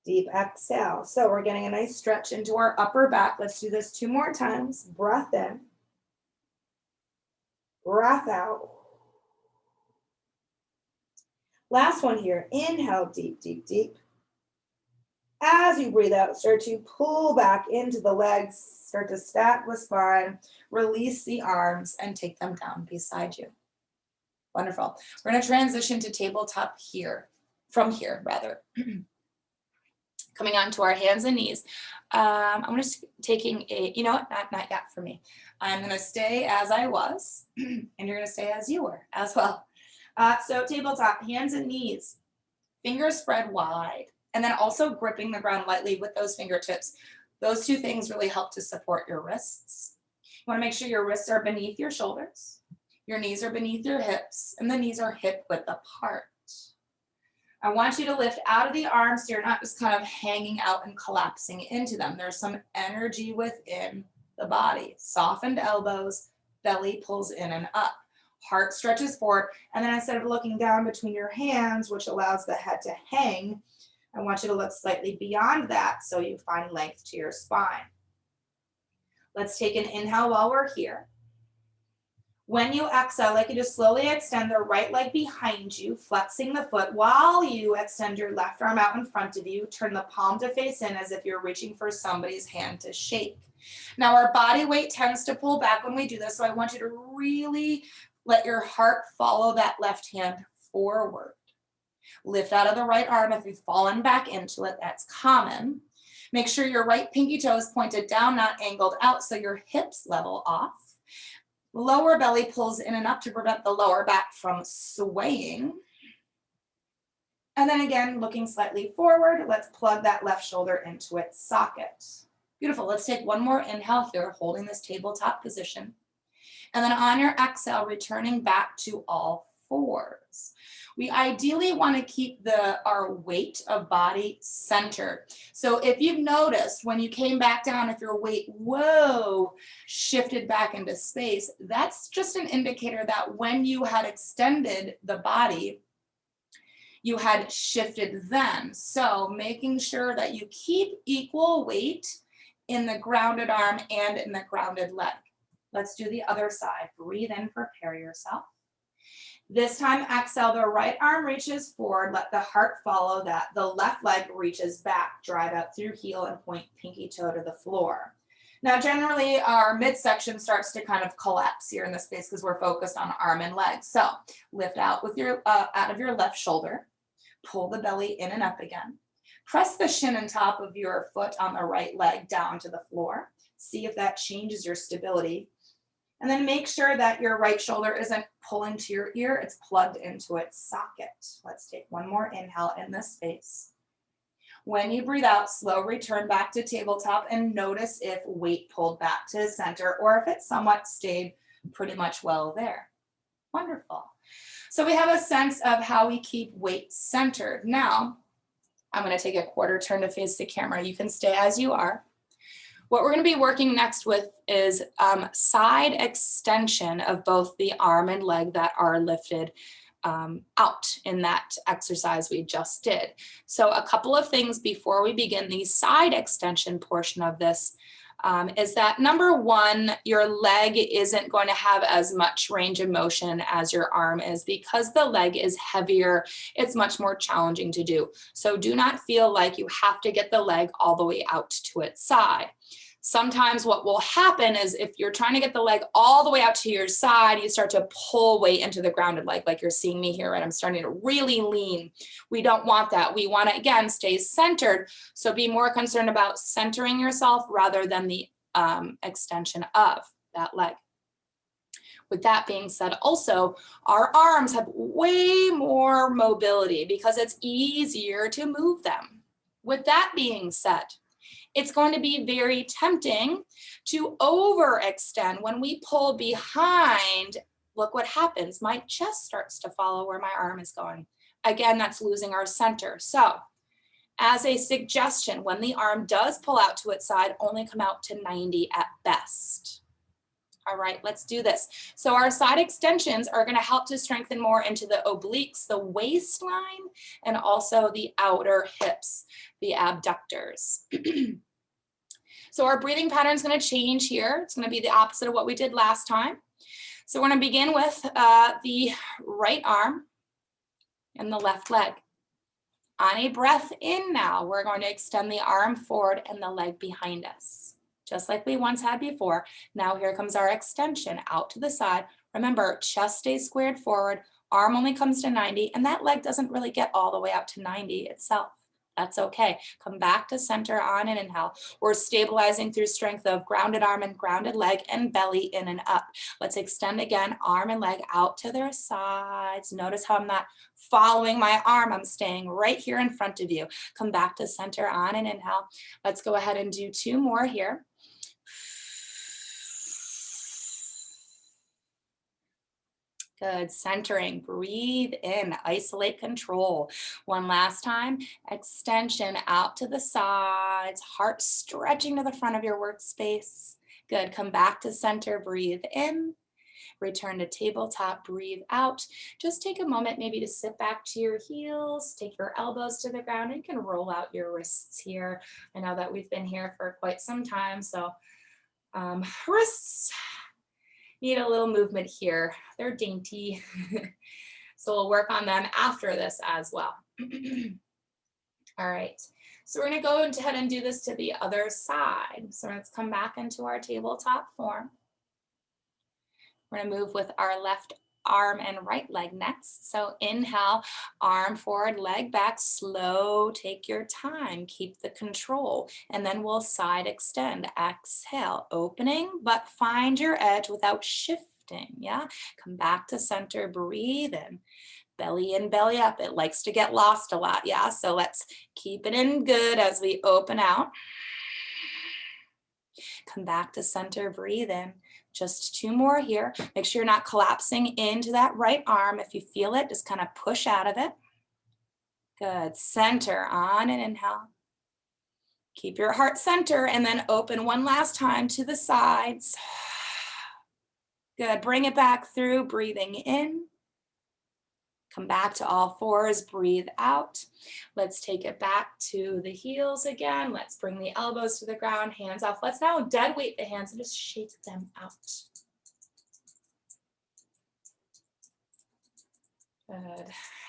Deep exhale. So we're getting a nice stretch into our upper back. Let's do this 2 more times. Breath in. Breath out. Last one here. Inhale, deep, deep, deep. As you breathe out, start to pull back into the legs, start to stack the spine, release the arms, and take them down beside you. Wonderful. We're going to transition to tabletop here, from here rather. Coming on to our hands and knees. I'm just taking a, you know what, not yet for me. I'm going to stay as I was, and you're going to stay as you were as well. So tabletop, hands and knees, fingers spread wide, and then also gripping the ground lightly with those fingertips. Those 2 things really help to support your wrists. You want to make sure your wrists are beneath your shoulders, your knees are beneath your hips, and the knees are hip width apart. I want you to lift out of the arms so you're not just kind of hanging out and collapsing into them. There's some energy within the body. Softened elbows, belly pulls in and up. Heart stretches forward, and then instead of looking down between your hands, which allows the head to hang, I want you to look slightly beyond that so you find length to your spine. Let's take an inhale while we're here. When you exhale, I'd like you to slowly extend the right leg behind you, flexing the foot while you extend your left arm out in front of you. Turn the palm to face in as if you're reaching for somebody's hand to shake. Now our body weight tends to pull back when we do this, so I want you to really let your heart follow that left hand forward. Lift out of the right arm if you've fallen back into it, that's common. Make sure your right pinky toe is pointed down, not angled out, so your hips level off. Lower belly pulls in and up to prevent the lower back from swaying. And then again, looking slightly forward, let's plug that left shoulder into its socket. Beautiful. Let's take one more inhale here, holding this tabletop position. And then on your exhale, returning back to all fours. We ideally want to keep our weight of body centered. So if you've noticed when you came back down, if your weight, whoa, shifted back into space, that's just an indicator that when you had extended the body, you had shifted then. So making sure that you keep equal weight in the grounded arm and in the grounded leg. Let's do the other side. Breathe in, prepare yourself. This time, exhale, the right arm reaches forward, let the heart follow that. The left leg reaches back, drive out through heel and point pinky toe to the floor. Now, generally, our midsection starts to kind of collapse here in the space because we're focused on arm and leg. So lift out with your out of your left shoulder, pull the belly in and up again. Press the shin and top of your foot on the right leg down to the floor. See if that changes your stability. And then make sure that your right shoulder isn't pulling to your ear, it's plugged into its socket. Let's take one more inhale in this space. When you breathe out, slow return back to tabletop and notice if weight pulled back to center or if it somewhat stayed pretty much well there. Wonderful. So we have a sense of how we keep weight centered. Now, I'm going to take a quarter turn to face the camera. You can stay as you are. What we're going to be working next with is side extension of both the arm and leg that are lifted out in that exercise we just did. So a couple of things before we begin the side extension portion of this is that number one, your leg isn't going to have as much range of motion as your arm is because the leg is heavier. It's much more challenging to do. So do not feel like you have to get the leg all the way out to its side. Sometimes what will happen is if you're trying to get the leg all the way out to your side, you start to pull weight into the grounded leg, like you're seeing me here, right? I'm starting to really lean. We don't want that. We want to, again, stay centered. So be more concerned about centering yourself rather than the extension of that leg. With that being said, also, our arms have way more mobility because it's easier to move them. With that being said, it's going to be very tempting to overextend. When we pull behind, look what happens. My chest starts to follow where my arm is going. Again, that's losing our center. So as a suggestion, when the arm does pull out to its side, only come out to 90 at best. All right, let's do this. So our side extensions are going to help to strengthen more into the obliques, the waistline, and also the outer hips, the abductors. So our breathing pattern is going to change here. It's going to be the opposite of what we did last time. So we're going to begin with the right arm and the left leg. On a breath in now, we're going to extend the arm forward and the leg behind us, just like we once had before. Now here comes our extension out to the side. Remember, chest stays squared forward, arm only comes to 90, and that leg doesn't really get all the way out to 90 itself. That's okay. Come back to center on an inhale. We're stabilizing through strength of grounded arm and grounded leg and belly in and up. Let's extend again, arm and leg out to their sides. Notice how I'm not following my arm. I'm staying right here in front of you. Come back to center on an inhale. Let's go ahead and do two more here. Good, centering, breathe in, isolate, control. One last time, extension out to the sides, heart stretching to the front of your workspace. Good, come back to center, breathe in, return to tabletop, breathe out. Just take a moment maybe to sit back to your heels, take your elbows to the ground, and you can roll out your wrists here. I know that we've been here for quite some time, so wrists need a little movement here. They're dainty. So we'll work on them after this as well. All right. So we're going to go ahead and do this to the other side. So let's come back into our tabletop form. We're going to move with our left arm and right leg next. So inhale, arm forward, leg back, slow, take your time, keep the control, and then we'll side extend. Exhale, opening, but find your edge without shifting, yeah? Come back to center, breathe in, belly up. It likes to get lost a lot, yeah? So let's keep it in good as we open out. Come back to center, breathe in. Just 2 more here. Make sure you're not collapsing into that right arm. If you feel it, just kind of push out of it. Good. Center on an inhale. Keep your heart center and then open one last time to the sides. Good. Bring it back through, breathing in. Come back to all fours, breathe out. Let's take it back to the heels again. Let's bring the elbows to the ground, hands off. Let's now dead weight the hands and just shake them out. Good.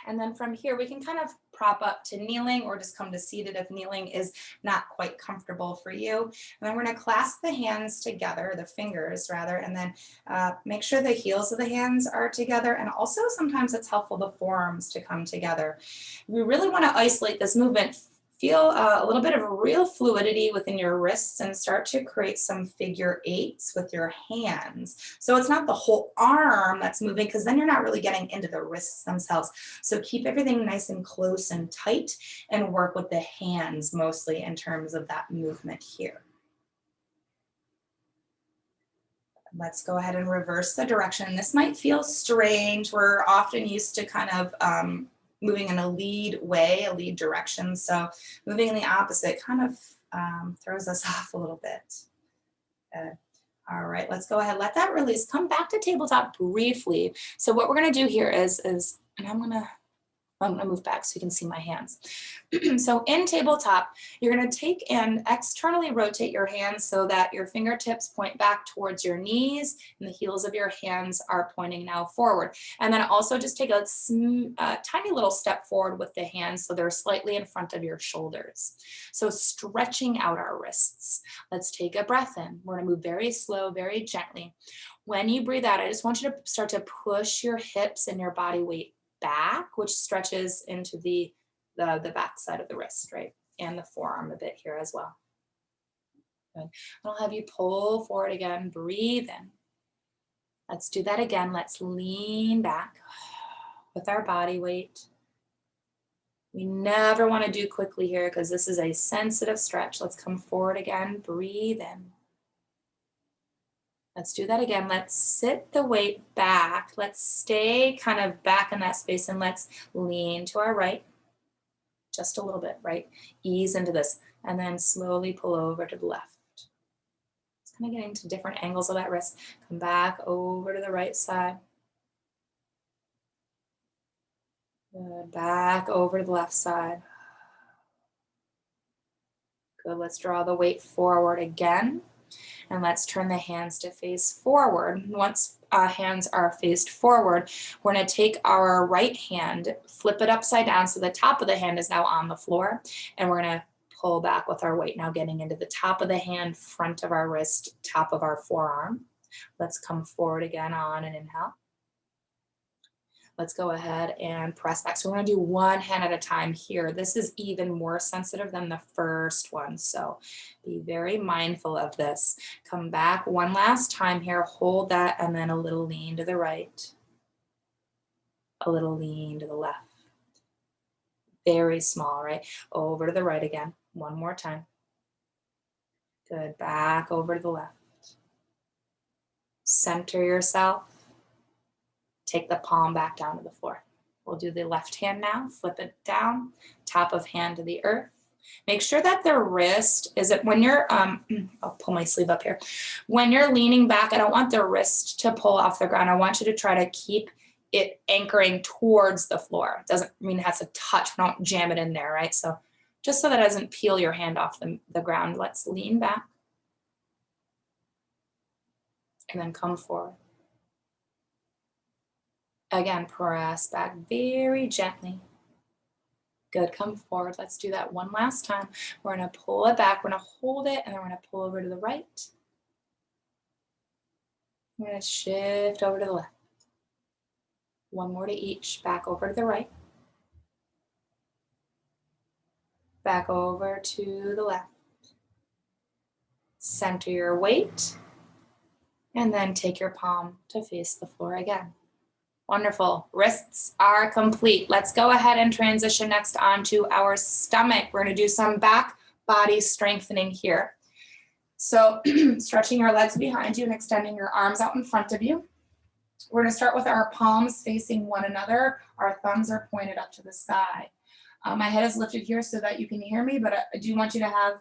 And then from here, we can kind of prop up to kneeling or just come to seated if kneeling is not quite comfortable for you. And then we're going to clasp the hands together, the fingers rather, and then make sure the heels of the hands are together. And also sometimes it's helpful the forearms to come together. We really want to isolate this movement. Feel a little bit of real fluidity within your wrists and start to create some figure eights with your hands. So it's not the whole arm that's moving because then you're not really getting into the wrists themselves. So keep everything nice and close and tight and work with the hands mostly in terms of that movement here. Let's go ahead and reverse the direction. This might feel strange. We're often used to kind of moving in a lead way, a lead direction. So moving in the opposite kind of throws us off a little bit. Good. All right, let's go ahead, let that release. Come back to tabletop briefly. So what we're gonna do here is and I'm gonna move back so you can see my hands. So in tabletop, you're gonna take and externally rotate your hands so that your fingertips point back towards your knees and the heels of your hands are pointing now forward. And then also just take a tiny little step forward with the hands so they're slightly in front of your shoulders. So stretching out our wrists. Let's take a breath in. We're gonna move very slow, very gently. When you breathe out, I just want you to start to push your hips and your body weight back, which stretches into the back side of the wrist, right? And the forearm a bit here as well. Good. I'll have you pull forward again, breathe in. Let's do that again. Let's lean back with our body weight. We never want to do quickly here because this is a sensitive stretch. Let's come forward again, breathe in. Let's do that again. Let's sit the weight back. Let's stay kind of back in that space and let's lean to our right. Just a little bit, right? Ease into this and then slowly pull over to the left. Just kind of getting to different angles of that wrist. Come back over to the right side. Good. Back over to the left side. Good. Let's draw the weight forward again. And let's turn the hands to face forward. Once hands are faced forward, we're going to take our right hand, flip it upside down so the top of the hand is now on the floor. And we're going to pull back with our weight, now getting into the top of the hand, front of our wrist, top of our forearm. Let's come forward again on an inhale. Let's go ahead and press back. So we're going to do one hand at a time here. This is even more sensitive than the first one. So be very mindful of this. Come back one last time here. Hold that and then a little lean to the right. A little lean to the left. Very small, right? Over to the right again. One more time. Good. Back over to the left. Center yourself. Take the palm back down to the floor. We'll do the left hand now. Flip it down, top of hand to the earth. Make sure that the wrist isn't, when you're, I'll pull my sleeve up here. When you're leaning back, I don't want the wrist to pull off the ground. I want you to try to keep it anchoring towards the floor. It doesn't mean it has to touch. Don't jam it in there, right? So just so that it doesn't peel your hand off the ground, let's lean back. And then come forward. Again, press back very gently. Good, come forward. Let's do that one last time. We're gonna pull it back, we're gonna hold it, and then we're gonna pull over to the right. We're gonna shift over to the left. One more to each, back over to the right. Back over to the left. Center your weight, and then take your palm to face the floor again. Wonderful. Wrists are complete. Let's go ahead and transition next onto our stomach. We're going to do some back body strengthening here. So stretching your legs behind you and extending your arms out in front of you. We're gonna start with our palms facing one another. Our thumbs are pointed up to the sky. My head is lifted here so that you can hear me, but I do want you to have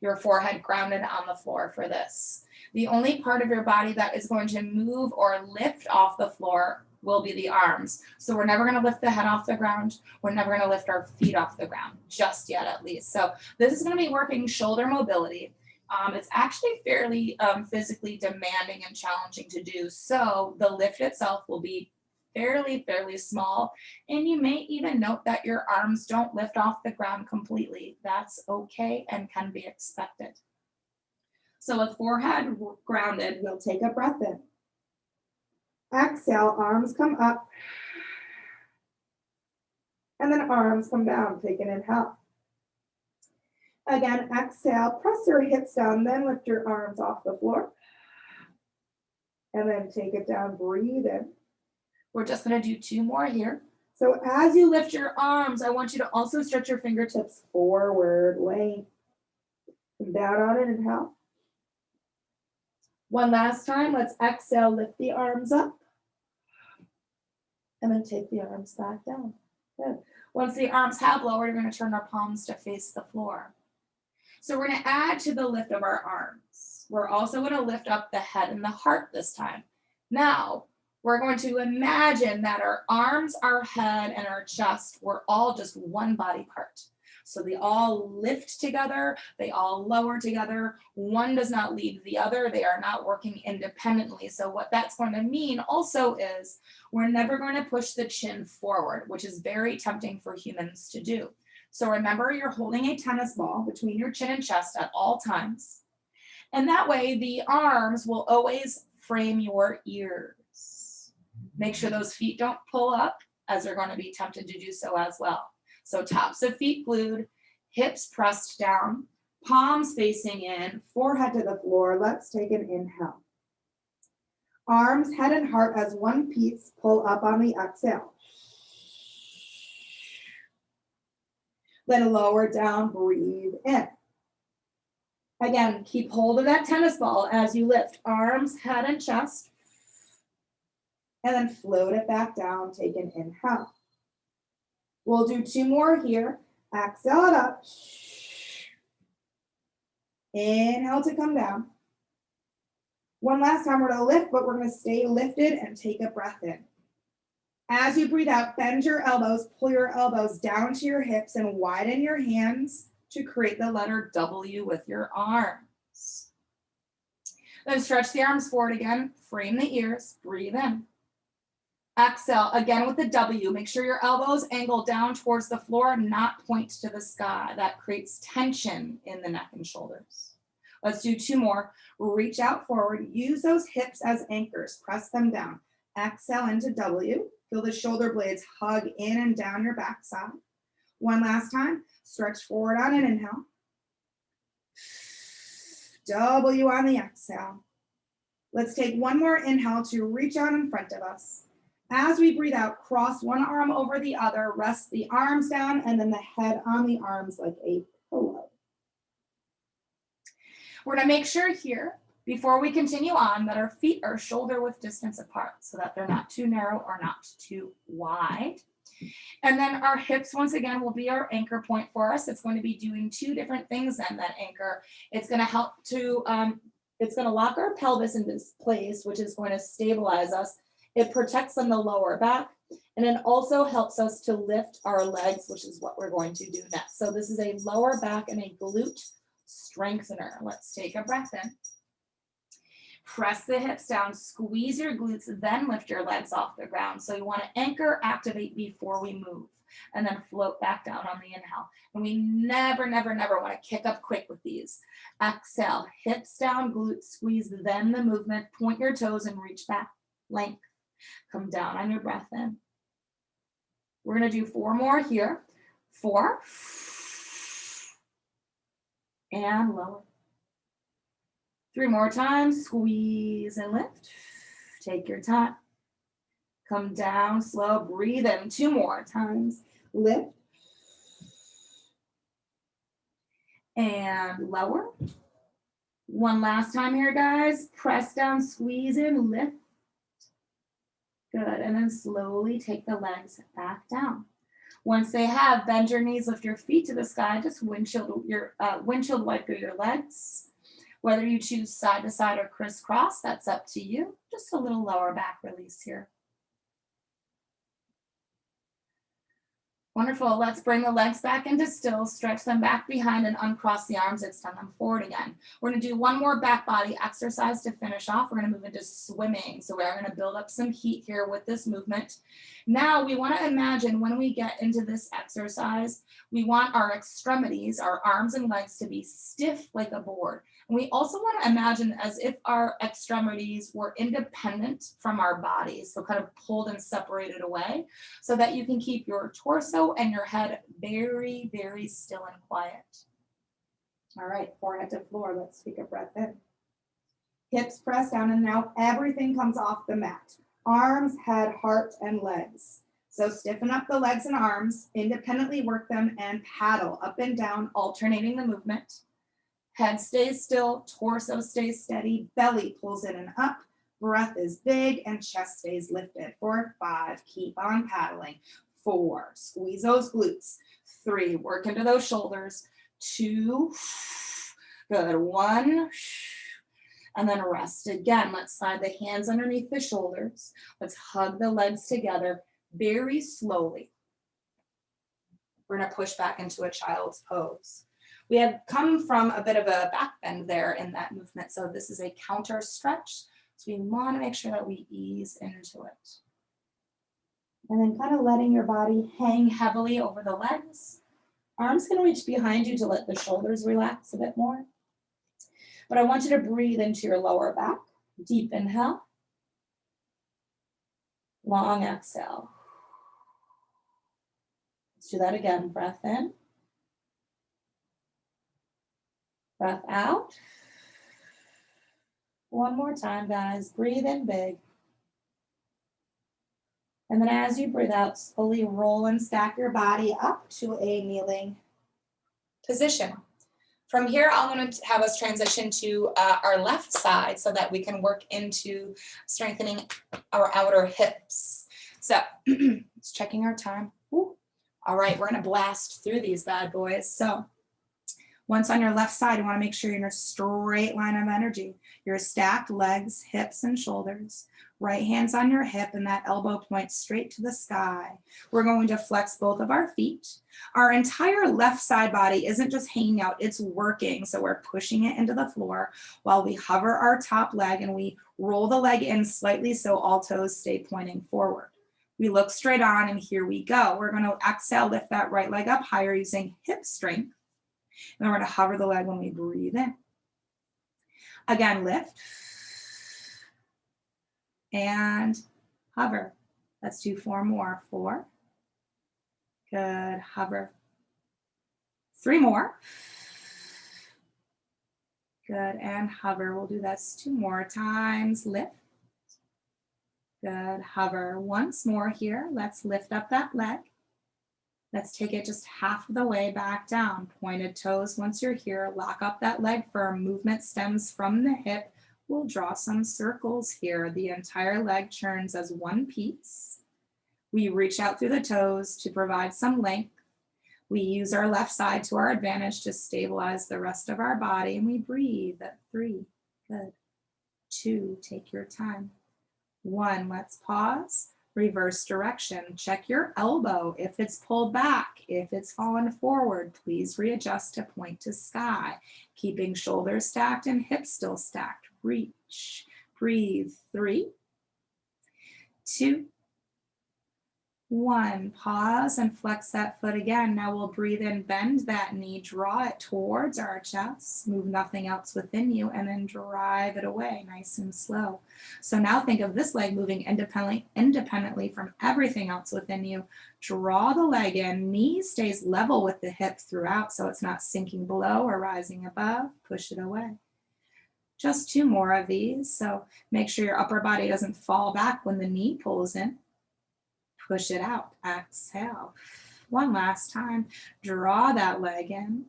your forehead grounded on the floor for this. The only part of your body that is going to move or lift off the floor will be the arms. So we're never going to lift the head off the ground. We're never going to lift our feet off the ground, just yet at least. So this is going to be working shoulder mobility. It's actually fairly physically demanding and challenging to do. So the lift itself will be fairly small. And you may even note that your arms don't lift off the ground completely. That's okay and can be expected. So with forehead grounded, we'll take a breath in. Exhale, arms come up. And then arms come down, take an inhale. Again, exhale, press your hips down, then lift your arms off the floor. And then take it down, breathe in. We're just gonna do 2 more here. So as you lift your arms, I want you to also stretch your fingertips forward, length. Down on an inhale. One last time, let's exhale, lift the arms up. And then take the arms back down. Good. Once the arms have lowered, we're gonna turn our palms to face the floor. So we're gonna add to the lift of our arms. We're also gonna lift up the head and the heart this time. Now, we're going to imagine that our arms, our head, and our chest were all just one body part. So they all lift together, they all lower together. One does not leave the other. They are not working independently. So what that's going to mean also is we're never going to push the chin forward, which is very tempting for humans to do. So remember, you're holding a tennis ball between your chin and chest at all times. And that way the arms will always frame your ears. Make sure those feet don't pull up, as they're going to be tempted to do so as well. So tops of feet glued, hips pressed down, palms facing in, forehead to the floor. Let's take an inhale. Arms, head, and heart as one piece, pull up on the exhale. Then lower down, breathe in. Again, keep hold of that tennis ball as you lift arms, head, and chest. And then float it back down, take an inhale. We'll do 2 more here. Exhale it up. Inhale to come down. One last time, we're gonna lift, but we're gonna stay lifted and take a breath in. As you breathe out, bend your elbows, pull your elbows down to your hips and widen your hands to create the letter W with your arms. Then stretch the arms forward again, frame the ears, breathe in. Exhale, again with the W. Make sure your elbows angle down towards the floor, not point to the sky. That creates tension in the neck and shoulders. Let's do 2 more. Reach out forward. Use those hips as anchors. Press them down. Exhale into W. Feel the shoulder blades hug in and down your backside. One last time. Stretch forward on an inhale. W on the exhale. Let's take 1 more inhale to reach out in front of us. As we breathe out, cross one arm over the other, rest the arms down, and then the head on the arms like a pillow. We're gonna make sure here, before we continue on, that our feet are shoulder width distance apart so that they're not too narrow or not too wide. And then our hips, once again, will be our anchor point for us. It's going to be doing 2 different things in that anchor. It's gonna help to, it's gonna lock our pelvis in this place, which is going to stabilize us. It protects on the lower back, and it also helps us to lift our legs, which is what we're going to do next. So this is a lower back and a glute strengthener. Let's take a breath in. Press the hips down, squeeze your glutes, then lift your legs off the ground. So you want to anchor, activate before we move, and then float back down on the inhale. And we never want to kick up quick with these. Exhale, hips down, glutes squeeze, then the movement. Point your toes and reach back, length. Come down on your breath in. We're going to do 4 more here. 4. And lower. 3 more times. Squeeze and lift. Take your time. Come down slow. Breathe in 2 more times. Lift. And lower. One last time here, guys. Press down, squeeze in, lift. Good, and then slowly take the legs back down. Once they have, bend your knees, lift your feet to the sky, just windshield wipe your legs. Whether you choose side to side or crisscross, that's up to you. Just a little lower back release here. Wonderful. Let's bring the legs back into still, stretch them back behind and uncross the arms, extend them forward again. We're going to do one more back body exercise to finish off. We're going to move into swimming. So we're going to build up some heat here with this movement. Now we want to imagine when we get into this exercise, we want our extremities, our arms and legs to be stiff like a board. And we also want to imagine as if our extremities were independent from our bodies, so kind of pulled and separated away, so that you can keep your torso and your head very, very still and quiet. All right, forehead to floor. Let's take a breath in. Hips press down, and now everything comes off the mat. Arms, head, heart, and legs. So stiffen up the legs and arms, independently work them, and paddle up and down, alternating the movement. Head stays still, torso stays steady, belly pulls in and up, breath is big, and chest stays lifted. For 5, keep on paddling. 4, squeeze those glutes. 3, work into those shoulders. 2, good. 1, and then rest again. Let's slide the hands underneath the shoulders. Let's hug the legs together very slowly. We're going to push back into a child's pose. We had come from a bit of a back bend there in that movement, so this is a counter stretch. So we want to make sure that we ease into it. And then kind of letting your body hang heavily over the legs. Arms can reach behind you to let the shoulders relax a bit more. But I want you to breathe into your lower back. Deep inhale. Long exhale. Let's do that again. Breath in. Breath out. One more time, guys. Breathe in big. And then as you breathe out, slowly roll and stack your body up to a kneeling position. From here, I'm going to have us transition to our left side so that we can work into strengthening our outer hips. So just checking our time. Ooh. All right, we're going to blast through these bad boys. So once on your left side, you want to make sure you're in a straight line of energy. Your stacked legs, hips, and shoulders. Right hand's on your hip and that elbow points straight to the sky. We're going to flex both of our feet. Our entire left side body isn't just hanging out, it's working. So we're pushing it into the floor while we hover our top leg and we roll the leg in slightly so all toes stay pointing forward. We look straight on and here we go. We're going to exhale, lift that right leg up higher using hip strength. And we're going to hover the leg when we breathe in. Again, lift. And hover. Let's do 4 more. 4. Good. Hover. 3 more. Good. And hover. We'll do this 2 more times. Lift. Good. Hover. Once more here. Let's lift up that leg. Let's take it just half of the way back down. Pointed toes once you're here. Lock up that leg firm. Movement stems from the hip. We'll draw some circles here. The entire leg churns as one piece. We reach out through the toes to provide some length. We use our left side to our advantage to stabilize the rest of our body, and we breathe at 3. Good. 2, take your time. 1, let's pause. Reverse direction. Check your elbow. If it's pulled back, if it's fallen forward, please readjust to point to sky. Keeping shoulders stacked and hips still stacked. Reach. Breathe. 3, 2, 1. Pause and flex that foot again. Now we'll breathe in, bend that knee, draw it towards our chest, move nothing else within you, and then drive it away nice and slow. So now think of this leg moving independently from everything else within you. Draw the leg in, knee stays level with the hip throughout so it's not sinking below or rising above. Push it away. Just 2 more of these. So make sure your upper body doesn't fall back when the knee pulls in. Push it out. Exhale. One last time. Draw that leg in.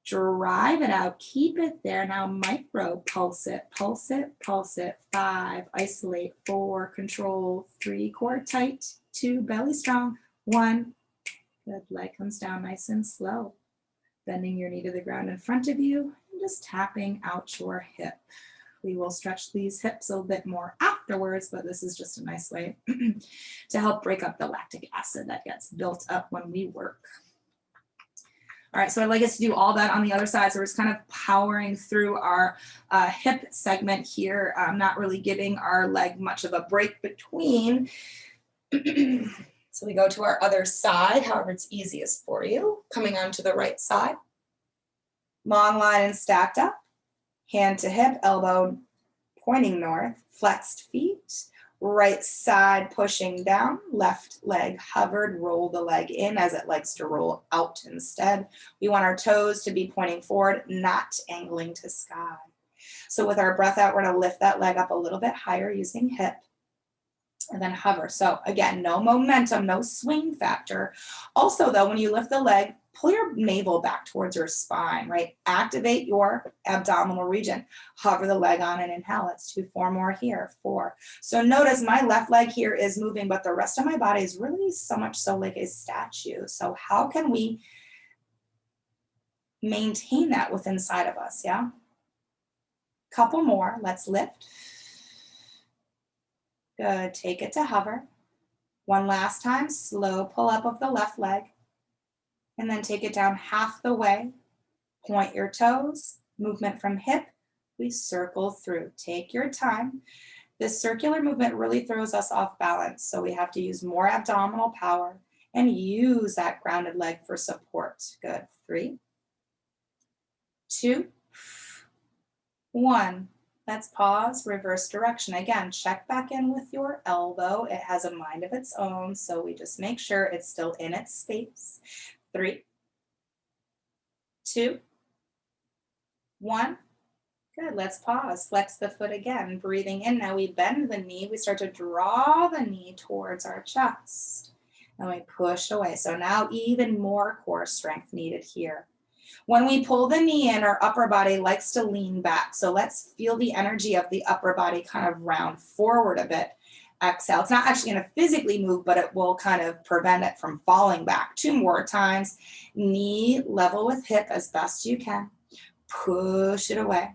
Drive it out, keep it there. Now micro, pulse it, pulse it, pulse it. 5, isolate. 4, control. 3, core tight. 2, belly strong. 1, good, leg comes down nice and slow. Bending your knee to the ground in front of you and just tapping out your hip. We will stretch these hips a little bit more afterwards, but this is just a nice way to help break up the lactic acid that gets built up when we work. All right, so I'd like us to do all that on the other side. So we're just kind of powering through our hip segment here, not really giving our leg much of a break between. So we go to our other side, however it's easiest for you. Coming onto the right side. Long line and stacked up. Hand to hip, elbow pointing north. Flexed feet. Right side pushing down, left leg hovered, roll the leg in as it likes to roll out instead. We want our toes to be pointing forward, not angling to sky. So with our breath out, we're gonna lift that leg up a little bit higher using hip and then hover. So again, no momentum, no swing factor. Also though, when you lift the leg, pull your navel back towards your spine, right? Activate your abdominal region. Hover the leg on and inhale. Let's do 4 more here. 4. So notice my left leg here is moving, but the rest of my body is really so much so like a statue. So how can we maintain that within inside of us, yeah? Couple more. Let's lift. Good. Take it to hover. One last time. Slow pull up of the left leg. And then take it down half the way. Point your toes, movement from hip, we circle through. Take your time. This circular movement really throws us off balance, so we have to use more abdominal power and use that grounded leg for support. Good. 3, 2, 1. Let's pause, reverse direction. Again, check back in with your elbow. It has a mind of its own, so we just make sure it's still in its space. 3, 2, 1. Good. Let's pause. Flex the foot again. Breathing in. Now we bend the knee. We start to draw the knee towards our chest. And we push away. So now even more core strength needed here. When we pull the knee in, our upper body likes to lean back. So let's feel the energy of the upper body kind of round forward a bit. Exhale. It's not actually going to physically move, but it will kind of prevent it from falling back. 2 more times. Knee level with hip as best you can. Push it away.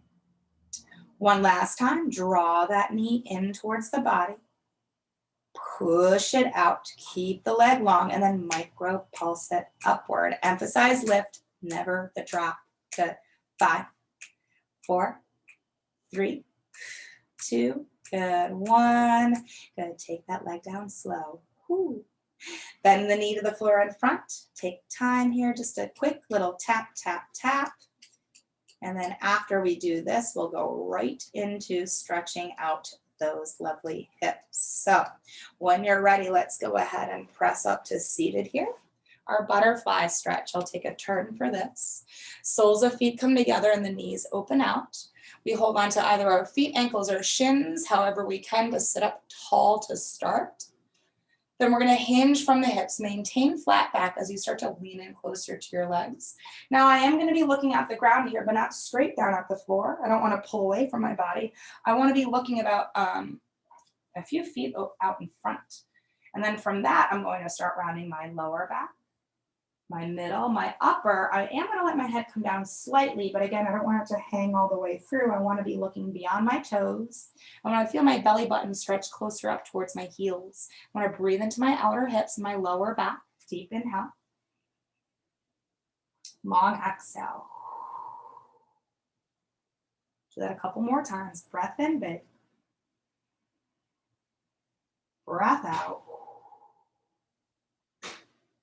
One last time. Draw that knee in towards the body. Push it out. Keep the leg long and then micro pulse it upward. Emphasize lift, never the drop. Good. 5, 4, 3, 2, good. 1. Good. Take that leg down slow. Whew. Bend the knee to the floor in front. Take time here. Just a quick little tap, tap, tap. And then after we do this, we'll go right into stretching out those lovely hips. So when you're ready, let's go ahead and press up to seated here. Our butterfly stretch. I'll take a turn for this. Soles of feet come together and the knees open out. We hold on to either our feet, ankles, or shins, however we can, to sit up tall to start. Then we're going to hinge from the hips. Maintain flat back as you start to lean in closer to your legs. Now I am going to be looking at the ground here, but not straight down at the floor. I don't want to pull away from my body. I want to be looking about a few feet out in front. And then from that, I'm going to start rounding my lower back, my middle, my upper. I am going to let my head come down slightly, but again, I don't want it to hang all the way through. I want to be looking beyond my toes. I want to feel my belly button stretch closer up towards my heels. I want to breathe into my outer hips, my lower back. Deep inhale. Long exhale. Do that a couple more times. Breath in big. Breath out.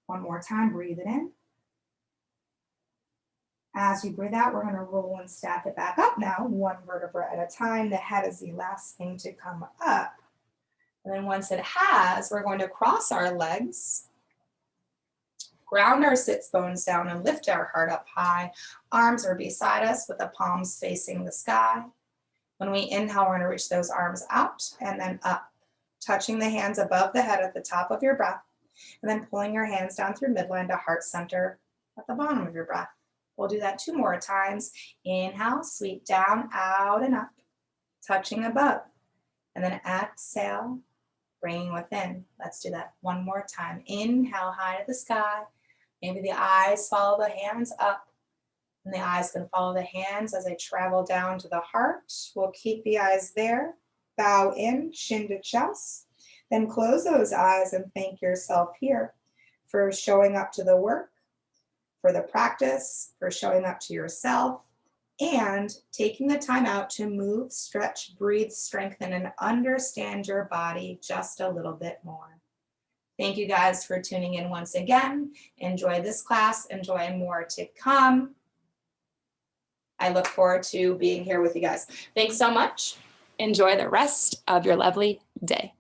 One more time, breathe it in. As you breathe out, we're going to roll and stack it back up now, 1 vertebra at a time. The head is the last thing to come up. And then once it has, we're going to cross our legs, ground our sits bones down and lift our heart up high. Arms are beside us with the palms facing the sky. When we inhale, we're going to reach those arms out and then up, touching the hands above the head at the top of your breath. And then pulling your hands down through midline to heart center at the bottom of your breath. We'll do that 2 more times. Inhale, sweep down, out and up, touching above. And then exhale, bringing within. Let's do that 1 more time. Inhale, high to the sky. Maybe the eyes follow the hands up. And the eyes can follow the hands as they travel down to the heart. We'll keep the eyes there. Bow in, chin to chest. Then close those eyes and thank yourself here for showing up to the work, for the practice, for showing up to yourself, and taking the time out to move, stretch, breathe, strengthen, and understand your body just a little bit more. Thank you guys for tuning in once again. Enjoy this class, enjoy more to come. I look forward to being here with you guys. Thanks so much. Enjoy the rest of your lovely day.